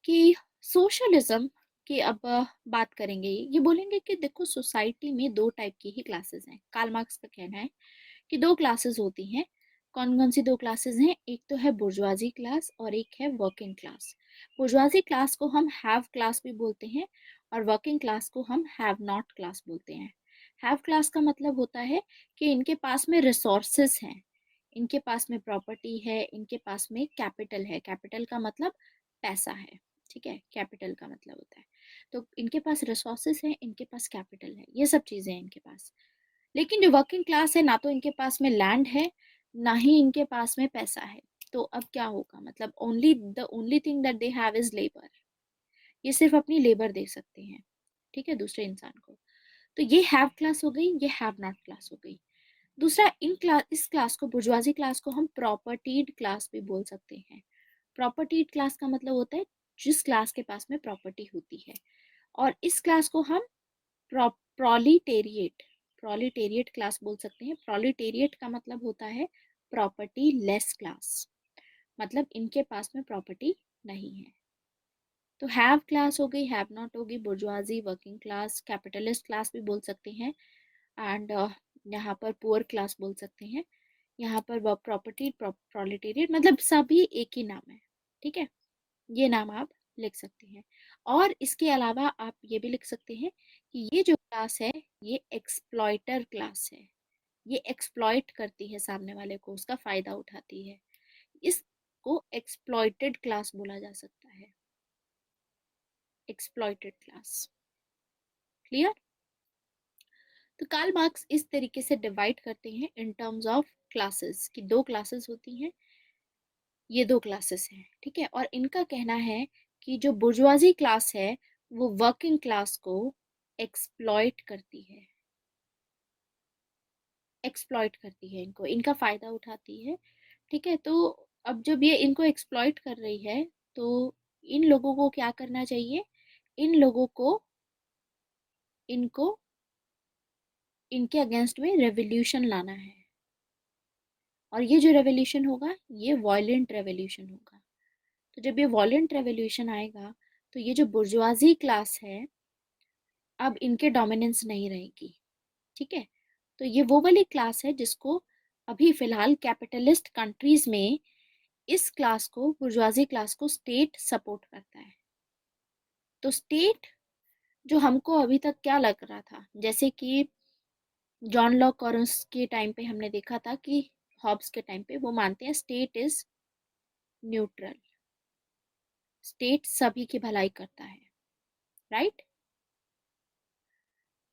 कि सोशलिज्म की अब बात करेंगे, ये बोलेंगे कि देखो सोसाइटी में दो टाइप की ही क्लासेस हैं। कार्ल मार्क्स का कहना है कि दो क्लासेस होती हैं, कौन कौन सी दो क्लासेस हैं? एक तो है बुर्जुआजी क्लास और एक है वर्किंग क्लास। बुर्जुआजी क्लास को हम हैव क्लास भी बोलते हैं और वर्किंग क्लास को हम हैव नॉट क्लास बोलते हैं। हैव क्लास का मतलब होता है कि इनके पास में रिसोर्सेस हैं, इनके पास में प्रॉपर्टी है, इनके पास में कैपिटल है। कैपिटल का मतलब पैसा है, ठीक है, कैपिटल का मतलब होता है। तो इनके पास रिसोर्सेस हैं, इनके पास कैपिटल है, ये सब चीजें हैं इनके पास। लेकिन जो वर्किंग क्लास है, ना तो इनके पास में लैंड है, ना ही इनके पास में पैसा है। तो अब क्या होगा? मतलब only thing that they have is labour. ये सिर्फ अपनी लेबर दे सकते हैं, ठीक है, दूसरे इंसान को। तो ये हैव क्लास हो गई, ये हैव नॉट क्लास हो गई। दूसरा, इस क्लास को, बुर्जुआजी क्लास को हम प्रॉपर्टीड क्लास भी बोल सकते हैं। प्रॉपर्टीड क्लास का मतलब होता है जिस क्लास के पास में प्रॉपर्टी होती है। और इस क्लास को हम प्रोलिटेरिएट प्रोलिटेरिएट क्लास बोल सकते हैं। प्रोलिटेरिएट का मतलब होता है प्रॉपर्टी लेस क्लास, मतलब इनके पास में प्रॉपर्टी नहीं है। तो हैव क्लास हो गई, हैव नॉट होगी, bourgeoisie, working class, capitalist class भी बोल सकते हैं, एंड यहाँ पर पुअर क्लास बोल सकते हैं। यहाँ पर प्रॉपर्टी प्रोलिटेरिएट, मतलब सभी एक ही नाम है, ठीक है, ये नाम आप लिख सकते हैं। और इसके अलावा आप ये भी लिख सकते हैं कि ये जो क्लास है ये एक्सप्लॉइटर क्लास है। ये एक्सप्लॉइट करती है सामने वाले को, उसका फायदा उठाती है। इसको एक्सप्लॉइटेड क्लास बोला जा सकता है, एक्सप्लॉइटेड क्लास। क्लियर? तो कार्ल मार्क्स इस तरीके से डिवाइड करते हैं इन टर्म्स ऑफ क्लासेस, कि दो क्लासेस होती हैं, ये दो क्लासेस हैं, ठीक है। और इनका कहना है कि जो बुर्जुआजी क्लास है वो वर्किंग क्लास को एक्सप्लॉइट करती है, एक्सप्लॉइट करती है, इनको, इनका फायदा उठाती है, ठीक है। तो अब जब ये इनको एक्सप्लॉइट कर रही है, तो इन लोगों को क्या करना चाहिए? इन लोगों को, इनको, इनके अगेंस्ट में रेवोल्यूशन लाना है। और ये जो रेवोल्यूशन होगा ये वॉयलेंट रेवोल्यूशन होगा। तो जब ये वॉयलेंट रेवोल्यूशन आएगा तो ये जो बुर्जुआजी क्लास है, अब इनके डोमिनेंस नहीं रहेगी, ठीक है। तो ये वो वाली क्लास है जिसको अभी फिलहाल कैपिटलिस्ट कंट्रीज में, इस क्लास को, बुर्जुआजी क्लास को स्टेट सपोर्ट करता है। तो स्टेट, जो हमको अभी तक क्या लग रहा था, जैसे कि जॉन लॉक और उसके टाइम पे हमने देखा था कि हॉब्स के टाइम पे वो मानते हैं स्टेट इज न्यूट्रल, स्टेट सभी की भलाई करता है, राइट।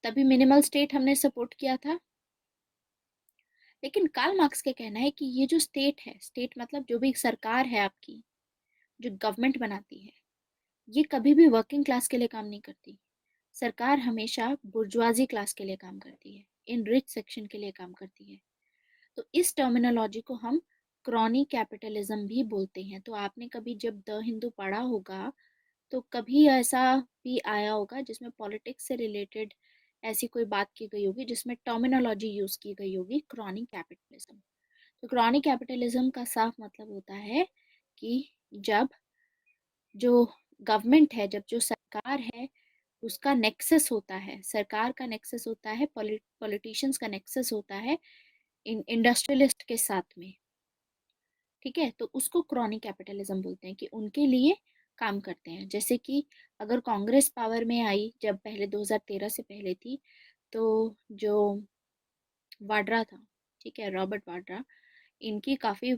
तभी मिनिमल स्टेट हमने सपोर्ट किया था। लेकिन कार्ल मार्क्स का कहना है कि ये जो स्टेट है, स्टेट मतलब जो भी सरकार है आपकी, जो गवर्नमेंट बनाती है, ये कभी भी वर्किंग क्लास के लिए काम नहीं करती। सरकार हमेशा बुर्जुआजी क्लास के लिए काम करती है, इन रिच सेक्शन के लिए काम करती है। तो इस टर्मिनोलॉजी को हम क्रॉनी कैपिटलिज्म भी बोलते हैं। तो आपने कभी जब द हिंदू पढ़ा होगा तो कभी ऐसा भी आया होगा जिसमें पॉलिटिक्स से रिलेटेड ऐसी कोई बात की गई होगी जिसमें टर्मिनोलॉजी यूज की गई होगी क्रॉनिक कैपिटलिज्म। तो क्रॉनिक कैपिटलिज्म का साफ मतलब होता है कि जब जो गवर्नमेंट है, जब जो सरकार है, उसका नेक्सस होता है, सरकार का नेक्सस होता है, पॉलिटिशियंस का नेक्सस होता है इन इंडस्ट्रियलिस्ट के साथ में, ठीक है। तो उसको क्रॉनिक कैपिटलिज्म बोलते हैं कि उनके लिए काम करते हैं। जैसे कि अगर कांग्रेस पावर में आई, जब पहले 2013 से पहले थी, तो जो वाड्रा था, ठीक है, रॉबर्ट वाड्रा, इनकी काफ़ी,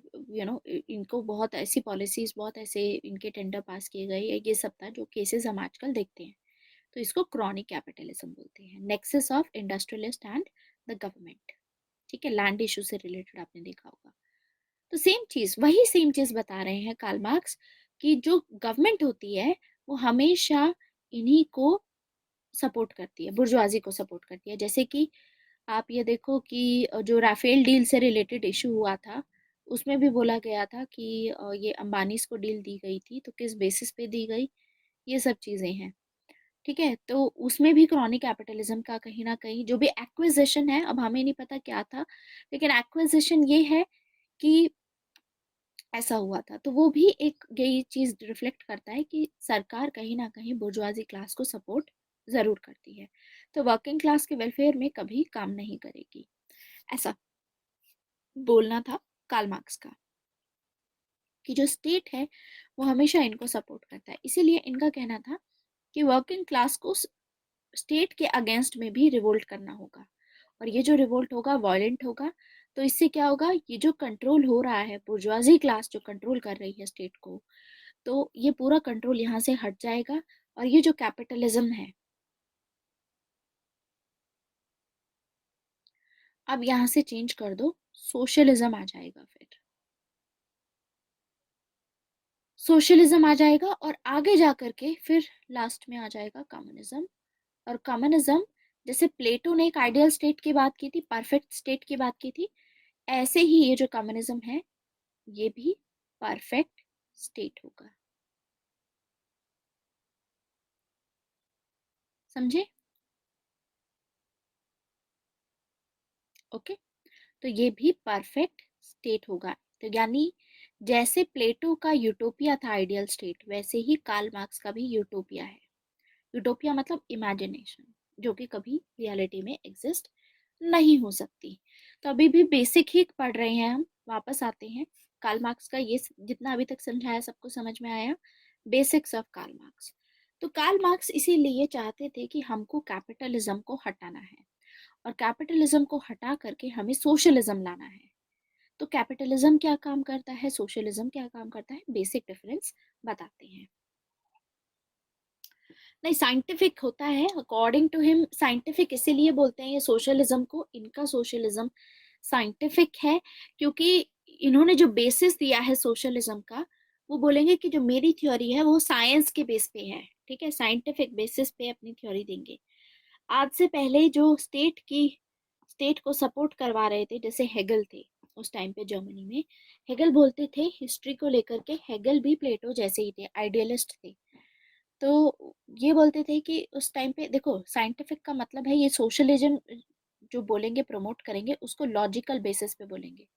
इनको बहुत ऐसी पॉलिसीज, बहुत ऐसे इनके टेंडर पास किए गए, ये सब था जो केसेस हम आजकल देखते हैं। तो इसको क्रॉनिक कैपिटलिज्म बोलते हैं, nexus of industrialist and the government, ठीक है। लैंड इशू से रिलेटेड आपने देखा होगा। तो सेम चीज, वही सेम चीज बता रहे हैं कार्ल मार्क्स, कि जो गवर्नमेंट होती है वो हमेशा इन्हीं को सपोर्ट करती है, बुर्जुआजी को सपोर्ट करती है। जैसे कि आप ये देखो कि जो राफेल डील से रिलेटेड इशू हुआ था, उसमें भी बोला गया था कि ये अंबानीज को डील दी गई थी, तो किस बेसिस पे दी गई, ये सब चीजें हैं, ठीक है। तो उसमें भी क्रॉनिक कैपिटलिज्म का कहीं ना कहीं, जो भी एक्विजिशन है, अब हमें नहीं पता क्या था, लेकिन एक्विजिशन ये है कि ऐसा हुआ था। तो वो भी एक यही चीज रिफ्लेक्ट करता है कि सरकार कहीं ना कहीं बुर्जुआजी क्लास को सपोर्ट जरूर करती है, तो वर्किंग क्लास के वेलफेयर में कभी काम नहीं करेगी, ऐसा बोलना था कार्ल मार्क्स का, कि जो स्टेट है वो हमेशा इनको सपोर्ट करता है। इसीलिए इनका कहना था कि वर्किंग क्लास को स्टेट के अगेंस्ट में भी रिवोल्ट करना होगा, और ये जो रिवोल्ट होगा वायलेंट होगा। तो इससे क्या होगा, ये जो कंट्रोल हो रहा है, बुर्जुआजी क्लास जो कंट्रोल कर रही है स्टेट को, तो ये पूरा कंट्रोल यहाँ से हट जाएगा, और ये जो कैपिटलिज्म है, अब यहाँ से चेंज कर दो, सोशलिज्म आ जाएगा। फिर सोशलिज्म आ जाएगा, और आगे जा करके फिर लास्ट में आ जाएगा कम्युनिज्म। और कम्युनिज्म, जैसे प्लेटो ने एक आइडियल स्टेट की बात की थी, परफेक्ट स्टेट की बात की थी, ऐसे ही ये जो कम्युनिज्म है ये भी परफेक्ट स्टेट होगा। समझे? ओके, तो ये भी परफेक्ट स्टेट होगा। तो यानी जैसे प्लेटो का यूटोपिया था आइडियल स्टेट, वैसे ही कार्ल मार्क्स का भी यूटोपिया है। यूटोपिया मतलब इमेजिनेशन, जो कि कभी रियलिटी में एग्जिस्ट नहीं हो सकती। तो अभी भी बेसिक ही पढ़ रहे हैं हम, वापस आते हैं। कार्ल मार्क्स का ये जितना अभी तक समझाया सबको समझ में आया, बेसिक्स ऑफ कार्ल मार्क्स। तो कार्ल मार्क्स इसीलिए चाहते थे कि हमको कैपिटलिज्म को हटाना है, और कैपिटलिज्म को हटा करके हमें सोशलिज्म लाना है। तो कैपिटलिज्म क्या काम करता है, सोशलिज्म क्या काम करता है, बेसिक डिफरेंस बताते हैं। नहीं, साइंटिफिक होता है अकॉर्डिंग टू हिम, साइंटिफिक इसीलिए बोलते हैं ये सोशलिज्म को, इनका सोशलिज्म साइंटिफिक है, क्योंकि इन्होंने जो बेसिस दिया है सोशलिज्म का, वो बोलेंगे कि जो मेरी थ्योरी है वो साइंस के बेस पे है, ठीक है, साइंटिफिक बेसिस पे अपनी थ्योरी देंगे। आज से पहले जो स्टेट को सपोर्ट करवा रहे थे, जैसे हेगल थे उस टाइम पे जर्मनी में, हेगल बोलते थे हिस्ट्री को लेकर के, हेगल भी प्लेटो जैसे ही थे, आइडियलिस्ट थे। तो ये बोलते थे कि उस टाइम पे देखो, साइंटिफिक का मतलब है ये सोशलिज्म जो बोलेंगे प्रमोट करेंगे उसको लॉजिकल बेसिस पे बोलेंगे,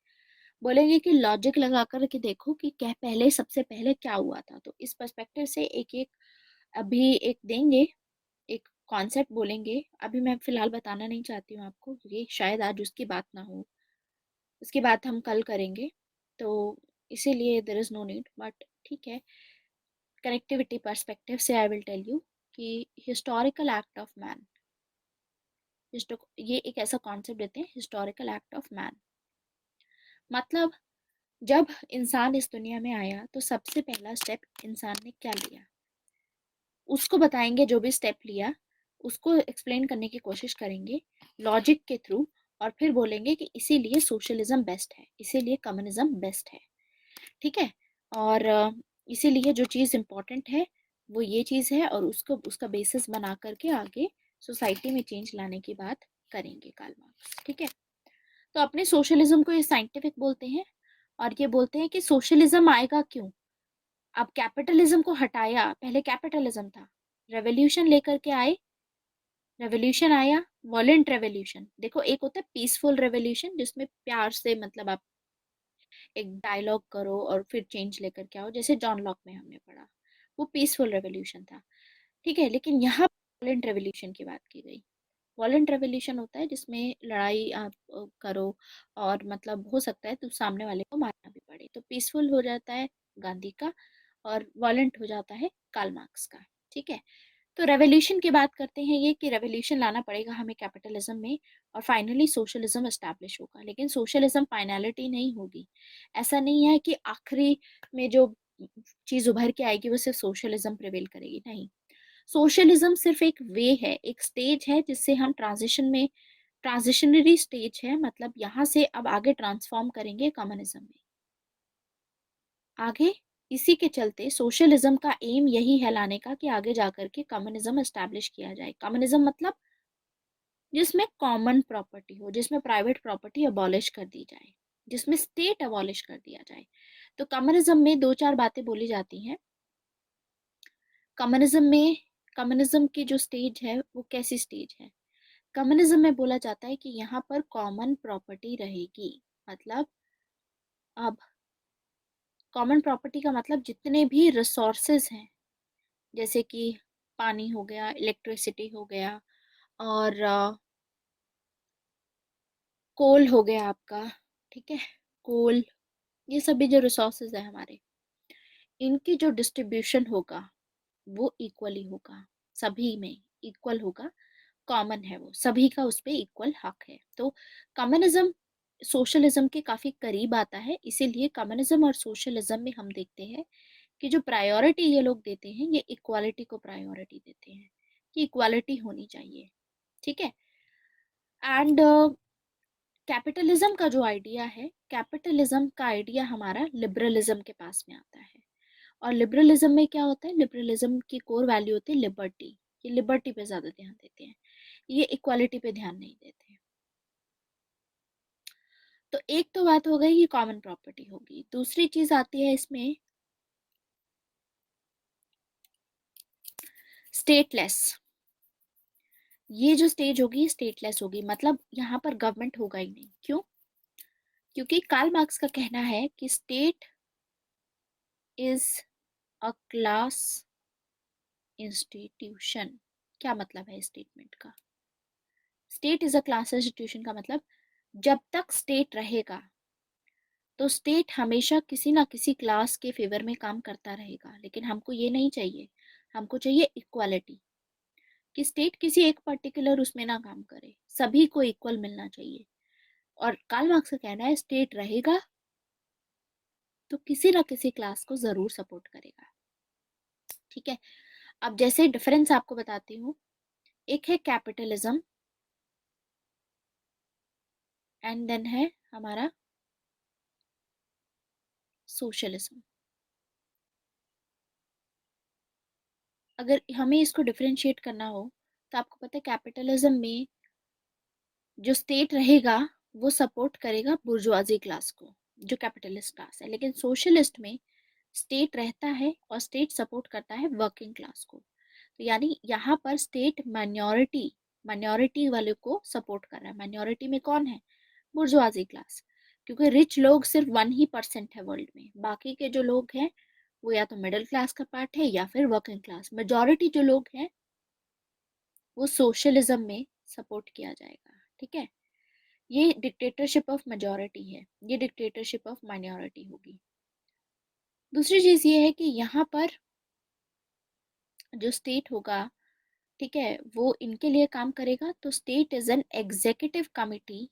बोलेंगे कि लॉजिक लगा कर के देखो कि क्या पहले, सबसे पहले क्या हुआ था। तो इस पर्सपेक्टिव से एक एक अभी एक देंगे, एक कॉन्सेप्ट बोलेंगे। अभी मैं फिलहाल बताना नहीं चाहती हूँ आपको, क्योंकि शायद आज उसकी बात ना हो, उसकी बात हम कल करेंगे, तो इसीलिए there is no need, but ठीक है, कनेक्टिविटी पर्सपेक्टिव से आई विल टेल यू कि हिस्टोरिकल एक्ट ऑफ मैन, ये एक ऐसा कॉन्सेप्ट देते हैं, हिस्टोरिकल एक्ट ऑफ मैन। मतलब जब इंसान इस दुनिया में आया तो सबसे पहला स्टेप इंसान ने क्या लिया, उसको बताएंगे, जो भी स्टेप लिया उसको एक्सप्लेन करने की कोशिश करेंगे लॉजिक के थ्रू, और फिर बोलेंगे कि इसीलिए सोशलिज्म बेस्ट है, इसीलिए कम्युनिज्म बेस्ट है, ठीक है। और इसीलिए जो चीज़ इम्पोर्टेंट है वो ये चीज़ है, और उसको उसका बेसिस बना करके आगे सोसाइटी में चेंज लाने की बात करेंगे कार्ल मार्क्स, ठीक है। तो अपने सोशलिज्म को ये साइंटिफिक बोलते हैं, और ये बोलते हैं कि सोशलिज्म आएगा क्यों। अब कैपिटलिज्म को हटाया, पहले कैपिटलिज्म था, रेवोल्यूशन लेकर के आए, रेवोल्यूशन आया, वॉलेंट रेवोल्यूशन। देखो, एक होता है पीसफुल रेवोल्यूशन जिसमें प्यार से मतलब आप एक डायलॉग करो और फिर चेंज लेकर के आओ, जैसे जॉन लॉक में हमने पढ़ा, वो पीसफुल रेवोल्यूशन था, ठीक है। लेकिन यहाँ वॉलेंट रेवोल्यूशन की बात की गई। वॉलेंट रेवोल्यूशन होता है जिसमें लड़ाई आप करो, और मतलब हो सकता है तो सामने वाले को मारना भी पड़े, तो पीसफुल हो जाता है गांधी का, और वॉलेंट हो जाता है कार्ल मार्क्स का, ठीक है। तो रेवोल्यूशन की बात करते हैं, ये कि रेवोल्यूशन लाना पड़ेगा हमें कैपिटलिज्म में, और फाइनली सोशलिज्म एस्टैब्लिश होगा। लेकिन सोशलिज्म फाइनलिटी नहीं होगी, ऐसा नहीं है कि आखिरी में जो चीज उभर के आएगी वो सिर्फ सोशलिज्म प्रिवेल करेगी, नहीं। सोशलिज्म सिर्फ एक वे है, एक स्टेज है जिससे हम ट्रांजिशन में, ट्रांजिशनरी स्टेज है, मतलब यहाँ से अब आगे ट्रांसफॉर्म करेंगे कम्युनिज्म में आगे। इसी के चलते सोशलिज्म का एम यही है लाने का कि आगे जाकर के कम्युनिज्म एस्टैब्लिश किया जाए। कम्युनिज्म मतलब जिसमें कॉमन प्रॉपर्टी हो, जिसमें प्राइवेट प्रॉपर्टी अबॉलिश कर दी जाए, जिसमें स्टेट अबॉलिश कर दिया जाए। तो कम्युनिज्म में दो चार बातें बोली जाती हैं। कम्युनिज्म में, कम्युनिज्म की जो स्टेज है वो कैसी स्टेज है, कम्युनिज्म में बोला जाता है कि यहाँ पर कॉमन प्रॉपर्टी रहेगी। मतलब अब कॉमन प्रॉपर्टी का मतलब जितने भी रिसोर्सेज हैं, जैसे कि पानी हो गया, इलेक्ट्रिसिटी हो गया, और कोल हो गया आपका, ठीक है, कोल, ये सभी जो रिसोर्सेज है हमारे, इनकी जो डिस्ट्रीब्यूशन होगा वो इक्वली होगा, सभी में इक्वल होगा, कॉमन है, वो सभी का उस पर इक्वल हक है। तो कम्युनिज्म सोशलिज्म के काफी करीब आता है, इसीलिए कम्युनिज्म और सोशलिज्म में हम देखते हैं कि जो प्रायोरिटी ये लोग देते हैं, ये इक्वालिटी को प्रायोरिटी देते हैं, कि इक्वालिटी होनी चाहिए। ठीक है। एंड कैपिटलिज्म का जो आइडिया है, कैपिटलिज्म का आइडिया हमारा लिबरलिज्म के पास में आता है। और लिबरलिज्म में क्या होता है, लिबरलिज्म की कोर वैल्यू होती है लिबर्टी। ये लिबर्टी पे ज्यादा ध्यान देते हैं, ये इक्वालिटी पे ध्यान नहीं देते। तो एक तो बात हो गई, ये कॉमन प्रॉपर्टी होगी। दूसरी चीज आती है इसमें स्टेटलेस। ये जो स्टेज होगी स्टेटलेस होगी, मतलब यहाँ पर गवर्नमेंट होगा ही नहीं। क्यों? क्योंकि कार्ल मार्क्स का कहना है कि state is a class institution. क्या मतलब है स्टेटमेंट का? State is a class institution का मतलब, जब तक स्टेट रहेगा तो स्टेट हमेशा किसी ना किसी क्लास के फेवर में काम करता रहेगा। लेकिन हमको ये नहीं चाहिए, हमको चाहिए इक्वालिटी, कि स्टेट किसी एक पर्टिकुलर उसमें ना काम करे, सभी को इक्वल मिलना चाहिए। और कार्ल मार्क्स का कहना है स्टेट रहेगा तो किसी ना किसी क्लास को जरूर सपोर्ट करेगा। ठीक है। अब जैसे डिफरेंस आपको बताती हूँ, एक है कैपिटलिज्म एंड देन है हमारा सोशलिज्म। अगर हमें इसको डिफरेंशिएट करना हो तो आपको पता है कैपिटलिज्म में जो स्टेट रहेगा वो सपोर्ट करेगा बुर्जुआजी क्लास को, जो कैपिटलिस्ट क्लास है। लेकिन सोशलिस्ट में स्टेट रहता है और स्टेट सपोर्ट करता है वर्किंग क्लास को। तो यानी यहाँ पर स्टेट माइनॉरिटी माइनॉरिटी वाले को सपोर्ट कर रहा है। माइनॉरिटी में कौन है? Bourgeoisie class. क्योंकि रिच लोग सिर्फ 1% है वर्ल्ड में, बाकी के जो लोग हैं वो या तो मिडिल क्लास का पार्ट है या फिर वर्किंग क्लास। मेजॉरिटी जो लोग हैं वो सोशलिज्म में सपोर्ट किया जाएगा। ठीक है। ये डिक्टेटरशिप ऑफ मेजॉरिटी है, ये डिक्टेटरशिप ऑफ माइनॉरिटी होगी। दूसरी चीज ये है कि यहाँ पर जो स्टेट होगा, ठीक है, वो इनके लिए काम करेगा। तो state is an executive committee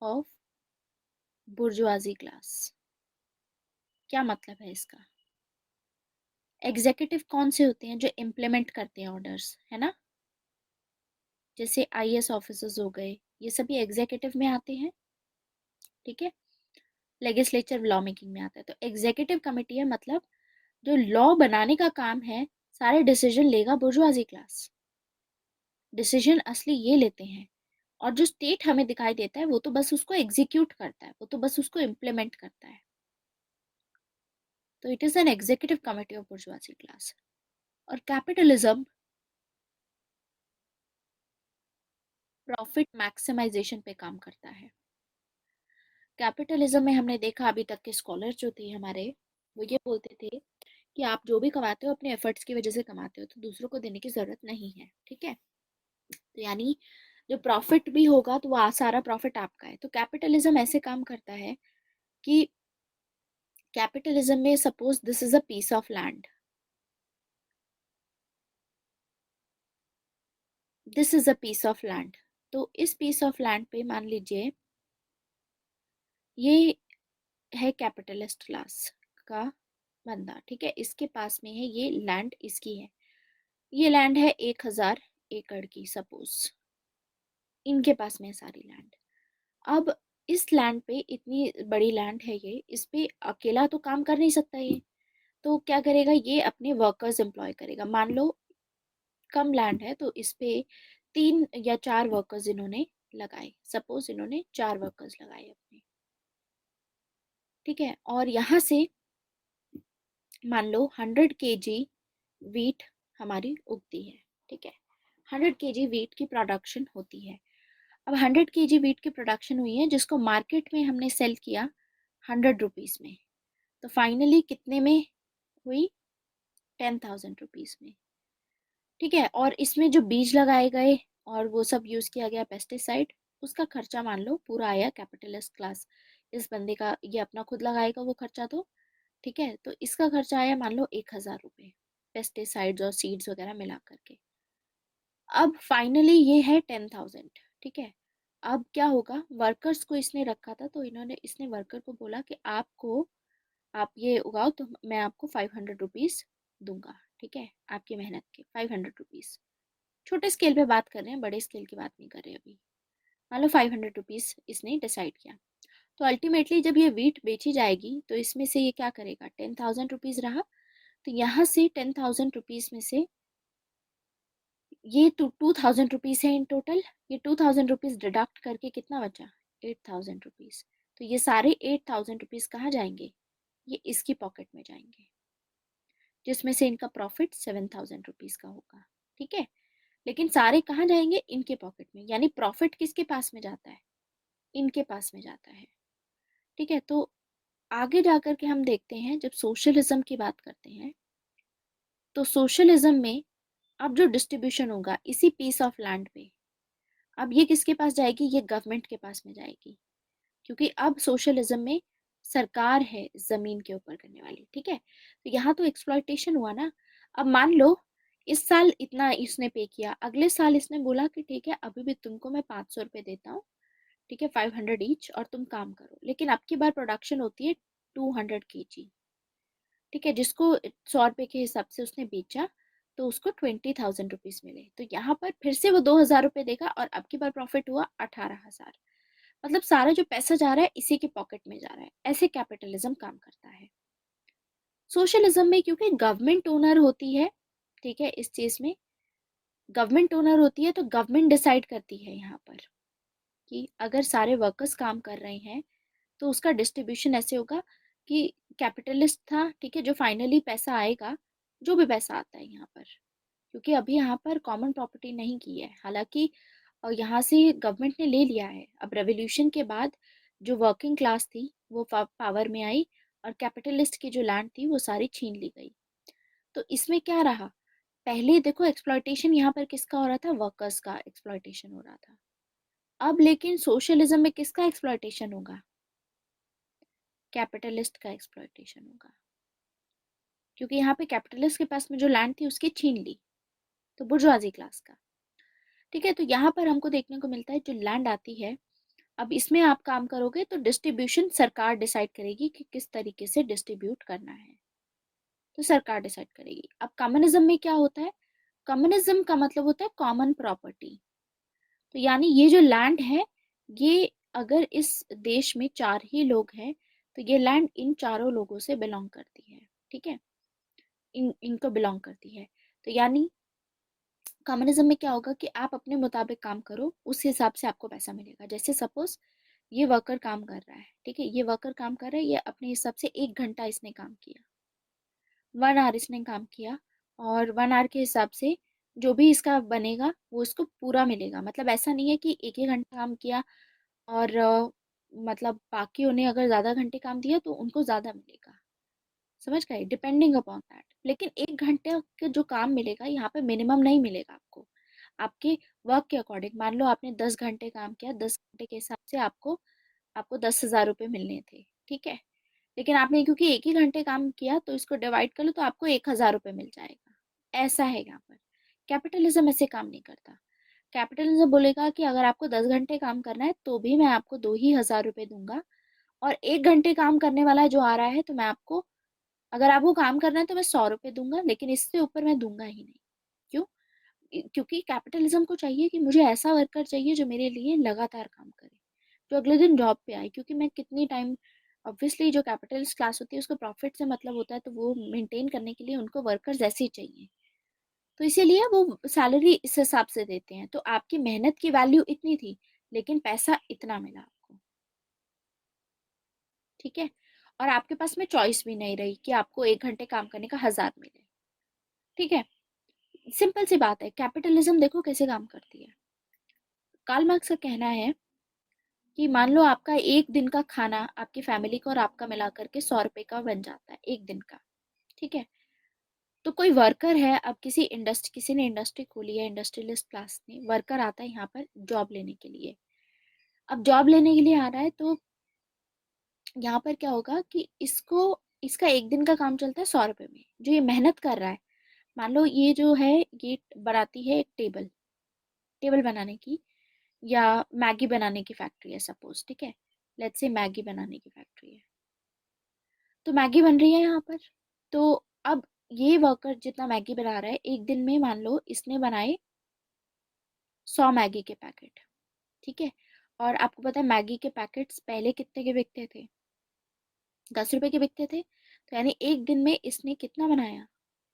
of bourgeoisie class. क्या मतलब है इसका? एग्जीक्यूटिव कौन से होते हैं? जो इम्प्लीमेंट करते हैं ऑर्डर्स, है ना। जैसे आईएएस ऑफिसर्स हो गए, ये सभी एग्जीक्यूटिव में आते हैं। ठीक है। लेजिस्लेचर लॉ मेकिंग में आता है। तो एग्जीक्यूटिव कमिटी है, मतलब जो लॉ बनाने का काम है, सारे डिसीजन लेगा बुर्जुआजी क्लास। डिसीजन असली ये लेते हैं। और जो स्टेट हमें दिखाई देता है वो तो बस उसको एग्जीक्यूट करता है, वो तो बस उसको इम्प्लीमेंट करता है। तो it is an executive committee of bourgeoisie class. और कैपिटलिज्म प्रॉफिट मैक्सिमाइजेशन पे काम करता है। कैपिटलिज्म में हमने देखा अभी तक के स्कॉलर जो थे हमारे, वो ये बोलते थे कि आप जो भी कमाते हो अपने एफर्ट्स की वजह से कमाते हो, तो दूसरों को देने की जरूरत नहीं है। ठीक है। तो यानी जो प्रॉफिट भी होगा तो वो सारा प्रॉफिट आपका है। तो कैपिटलिज्म ऐसे काम करता है कि कैपिटलिज्म में suppose this is a piece of land, this is a piece of land. तो इस पीस ऑफ लैंड पे मान लीजिए ये है कैपिटलिस्ट क्लास का बंदा। ठीक है। इसके पास में है ये लैंड, इसकी है। ये लैंड है 1000 एकड़ की सपोज, इनके पास में है सारी लैंड। अब इस लैंड पे, इतनी बड़ी लैंड है ये, इस पे अकेला तो काम कर नहीं सकता ये। तो क्या करेगा, ये अपने वर्कर्स एम्प्लॉय करेगा। मान लो कम लैंड है तो इस पे 3 या 4 वर्कर्स इन्होंने लगाए, सपोज इन्होंने 4 वर्कर्स लगाए अपने। ठीक है। और यहाँ से मान लो 100 kg वीट हमारी उगती है। ठीक है। 100 kg वीट की प्रोडक्शन होती है। अब 100 kg वीट की प्रोडक्शन हुई है, जिसको मार्केट में हमने सेल किया 100 रुपीज में। तो फाइनली कितने में हुई? 10,000 रुपीज में। ठीक है। और इसमें जो बीज लगाए गए और वो सब यूज़ किया गया पेस्टिसाइड, उसका खर्चा मान लो पूरा आया कैपिटलिस्ट क्लास, इस बंदे का ये अपना खुद लगाएगा वो खर्चा तो, ठीक है। तो इसका खर्चा आया मान लो 1,000 रुपये, पेस्टिसाइड्स और सीड्स वगैरह मिला करके। अब फाइनली ये है 10,000, ठीक है। अब क्या होगा, वर्कर्स को इसने रखा था तो इसने वर्कर को बोला कि आप ये उगाओ तो मैं आपको 500 रुपीज़ दूंगा, ठीक है, आपकी मेहनत के 500 रुपीज़। छोटे स्केल पे बात कर रहे हैं, बड़े स्केल की बात नहीं कर रहे अभी। मान लो 500 रुपीज़ इसने डिसाइड किया। तो अल्टीमेटली जब ये वीट बेची जाएगी तो इसमें से ये क्या करेगा, 10,000 रुपीज़ रहा। तो यहाँ से 10,000 रुपीज़ में से ये 2,000 रुपीज़ है इन टोटल। ये 2,000 रुपीज़ डिडक्ट करके कितना बचा, 8,000 रुपीज़। तो ये सारे 8,000 रुपीज़ कहाँ जाएंगे, ये इसकी पॉकेट में जाएंगे, जिसमें से इनका प्रॉफिट 7,000 रुपीज़ का होगा, ठीक है। लेकिन सारे कहाँ जाएंगे, इनके पॉकेट में, यानी प्रॉफिट किसके पास में जाता है, इनके पास में जाता है, ठीक है। तो आगे जाकर के हम देखते हैं, जब सोशलिज्म की बात करते हैं तो सोशलिज्म में अब जो डिस्ट्रीब्यूशन होगा इसी पीस ऑफ लैंड पे, अब ये किसके पास जाएगी, ये गवर्नमेंट के पास में जाएगी, क्योंकि अब सोशलिज्म में सरकार है जमीन के ऊपर करने वाली, ठीक है। तो यहाँ तो एक्सप्लॉयटेशन हुआ ना। अब मान लो इस साल इतना इसने पे किया, अगले साल इसने बोला कि ठीक है अभी भी तुमको मैं 500 रुपये देता हूँ, ठीक है, 500 ईच, और तुम काम करो। लेकिन अब की बार प्रोडक्शन होती है 200 kg, ठीक है, जिसको 100 रुपये के हिसाब से उसने बेचा तो उसको 20,000 रुपीज मिले। तो यहाँ पर फिर से वो 2,000 रुपये देगा और अब की बार प्रॉफिट हुआ 18,000। मतलब सारा जो पैसा जा रहा है इसी के पॉकेट में जा रहा है। ऐसे कैपिटलिज्म काम करता है। सोशलिज्म में क्योंकि गवर्नमेंट ओनर होती है, ठीक है, इस चीज में गवर्नमेंट ओनर होती है तो गवर्नमेंट डिसाइड करती है यहाँ पर कि अगर सारे वर्कर्स काम कर रहे हैं तो उसका डिस्ट्रीब्यूशन ऐसे होगा कि कैपिटलिस्ट था, ठीक है, जो फाइनली पैसा आएगा, जो भी पैसा आता है यहाँ पर, क्योंकि अभी यहाँ पर कॉमन प्रॉपर्टी नहीं की है, हालांकि यहाँ से गवर्नमेंट ने ले लिया है। अब रेवोल्यूशन के बाद जो वर्किंग क्लास थी वो पावर में आई और कैपिटलिस्ट की जो लैंड थी वो सारी छीन ली गई। तो इसमें क्या रहा, पहले देखो एक्सप्लॉयटेशन यहाँ पर किसका हो रहा था, वर्कर्स का एक्सप्लॉयटेशन हो रहा था। अब लेकिन सोशलिज्म में किसका एक्सप्लॉयटेशन होगा, कैपिटलिस्ट का एक्सप्लॉयटेशन होगा, क्योंकि यहाँ पे कैपिटलिस्ट के पास में जो लैंड थी उसकी छीन ली, तो बुर्जुआजी क्लास का, ठीक है। तो यहाँ पर हमको देखने को मिलता है जो लैंड आती है, अब इसमें आप काम करोगे तो डिस्ट्रीब्यूशन सरकार डिसाइड करेगी कि किस तरीके से डिस्ट्रीब्यूट करना है, तो सरकार डिसाइड करेगी। अब कम्युनिज्म में क्या होता है, कम्युनिज्म का मतलब होता है कॉमन प्रॉपर्टी। तो यानी ये जो लैंड है, ये अगर इस देश में 4 ही लोग हैं तो ये लैंड इन चारों लोगों से बिलोंग करती है, ठीक है, इनको बिलोंग करती है। तो यानी कम्युनिज्म में क्या होगा कि आप अपने मुताबिक काम करो, उस हिसाब से आपको पैसा मिलेगा। जैसे सपोज ये वर्कर काम कर रहा है, ठीक है, ये वर्कर काम कर रहा है, ये अपने हिसाब से 1 घंटा इसने काम किया, 1 आवर इसने काम किया, और 1 आवर के हिसाब से जो भी इसका बनेगा वो इसको पूरा मिलेगा। मतलब ऐसा नहीं है कि एक ही घंटा काम किया और मतलब बाकियों ने अगर ज़्यादा घंटे काम दिया तो उनको ज़्यादा मिलेगा, समझ गए, डिपेंडिंग अपॉन दैट। लेकिन 1 घंटे का जो काम मिलेगा यहाँ पे मिनिमम नहीं मिलेगा आपको, आपके वर्क के अकॉर्डिंग। मान लो आपने 10 घंटे काम किया, 10 घंटे के हिसाब से आपको आपको 10,000 रुपये मिलने थे, ठीक है। लेकिन आपने क्योंकि एक ही घंटे काम किया तो इसको डिवाइड कर लो तो आपको 1,000 रुपये मिल जाएगा। ऐसा है यहाँ पर। कैपिटलिज्म ऐसे काम नहीं करता। कैपिटलिज्म बोलेगा कि अगर आपको 10 घंटे काम करना है तो भी मैं आपको 2,000 रुपये दूंगा, और 1 घंटे काम करने वाला जो आ रहा है तो मैं आपको, अगर आपको काम करना है तो मैं 100 रुपये दूंगा, लेकिन इससे ऊपर मैं दूंगा ही नहीं। क्यों, क्योंकि कैपिटलिज्म को चाहिए कि मुझे ऐसा वर्कर चाहिए जो मेरे लिए लगातार काम करे, जो अगले दिन जॉब पे आए, क्योंकि मैं कितनी टाइम, ऑब्वियसली जो कैपिटलिस्ट क्लास होती है उसको प्रॉफिट से मतलब होता है, तो वो मेंटेन करने के लिए उनको वर्कर्स ऐसे ही चाहिए। तो इसीलिए वो सैलरी इस हिसाब से देते हैं। तो आपकी मेहनत की वैल्यू इतनी थी लेकिन पैसा इतना मिला आपको, ठीक है। और आपके पास में चॉइस भी नहीं रही कि आपको 1 घंटे काम करने का 1,000 मिले, ठीक है। सिंपल सी बात है, कैपिटलिज्म देखो कैसे काम करती है। कार्ल मार्क्स का कहना है कि मान लो आपका एक दिन का खाना आपकी फैमिली का और आपका मिला करके 100 रुपए का बन जाता है एक दिन का, ठीक है। तो कोई वर्कर है, अब किसी ने इंडस्ट्री खोली है, इंडस्ट्रियलिस्ट क्लास ने, वर्कर आता है यहाँ पर जॉब लेने के लिए। अब जॉब लेने के लिए आ रहा है, तो यहाँ पर क्या होगा कि इसका एक दिन का काम चलता है 100 रुपए में। जो ये मेहनत कर रहा है, मान लो ये जो है, ये बनाती है एक टेबल, टेबल बनाने की, या मैगी बनाने की फैक्ट्री है सपोज, ठीक है, लेट्स से मैगी बनाने की फैक्ट्री है, तो मैगी बन रही है यहाँ पर। तो अब ये वर्कर जितना मैगी बना रहा है, एक दिन में मान लो इसने बनाए 100 मैगी के पैकेट, ठीक है। और आपको पता है मैगी के पैकेट्स पहले कितने के बिकते थे? 10 रुपए के बिकते थे। तो यानी एक दिन में इसने कितना बनाया?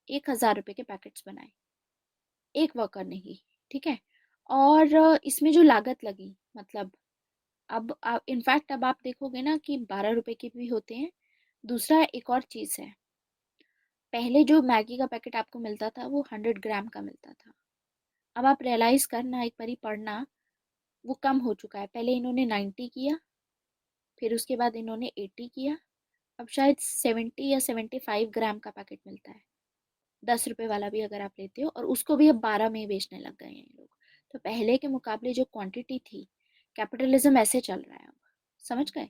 1,000 रुपए के पैकेट्स बनाए, एक वर्कर ने ही, ठीक है। और इसमें जो लागत लगी, मतलब अब इनफैक्ट अब आप देखोगे ना कि 12 रुपए के भी होते हैं। दूसरा एक और चीज़ है, पहले जो मैगी का पैकेट आपको मिलता था वो 100 ग्राम का मिलता था। अब आप रियलाइज करना, एक बारी पढ़ना, वो कम हो चुका है। पहले इन्होंने 90 किया, फिर उसके बाद इन्होंने 80 किया, अब शायद 70 या 75 ग्राम का पैकेट मिलता है, 10 रुपए वाला भी अगर आप लेते हो, और उसको भी अब 12 में बेचने लग गए हैं ये लोग। तो पहले के मुकाबले जो क्वांटिटी थी, कैपिटलिज्म ऐसे चल रहा है अब, समझ गए?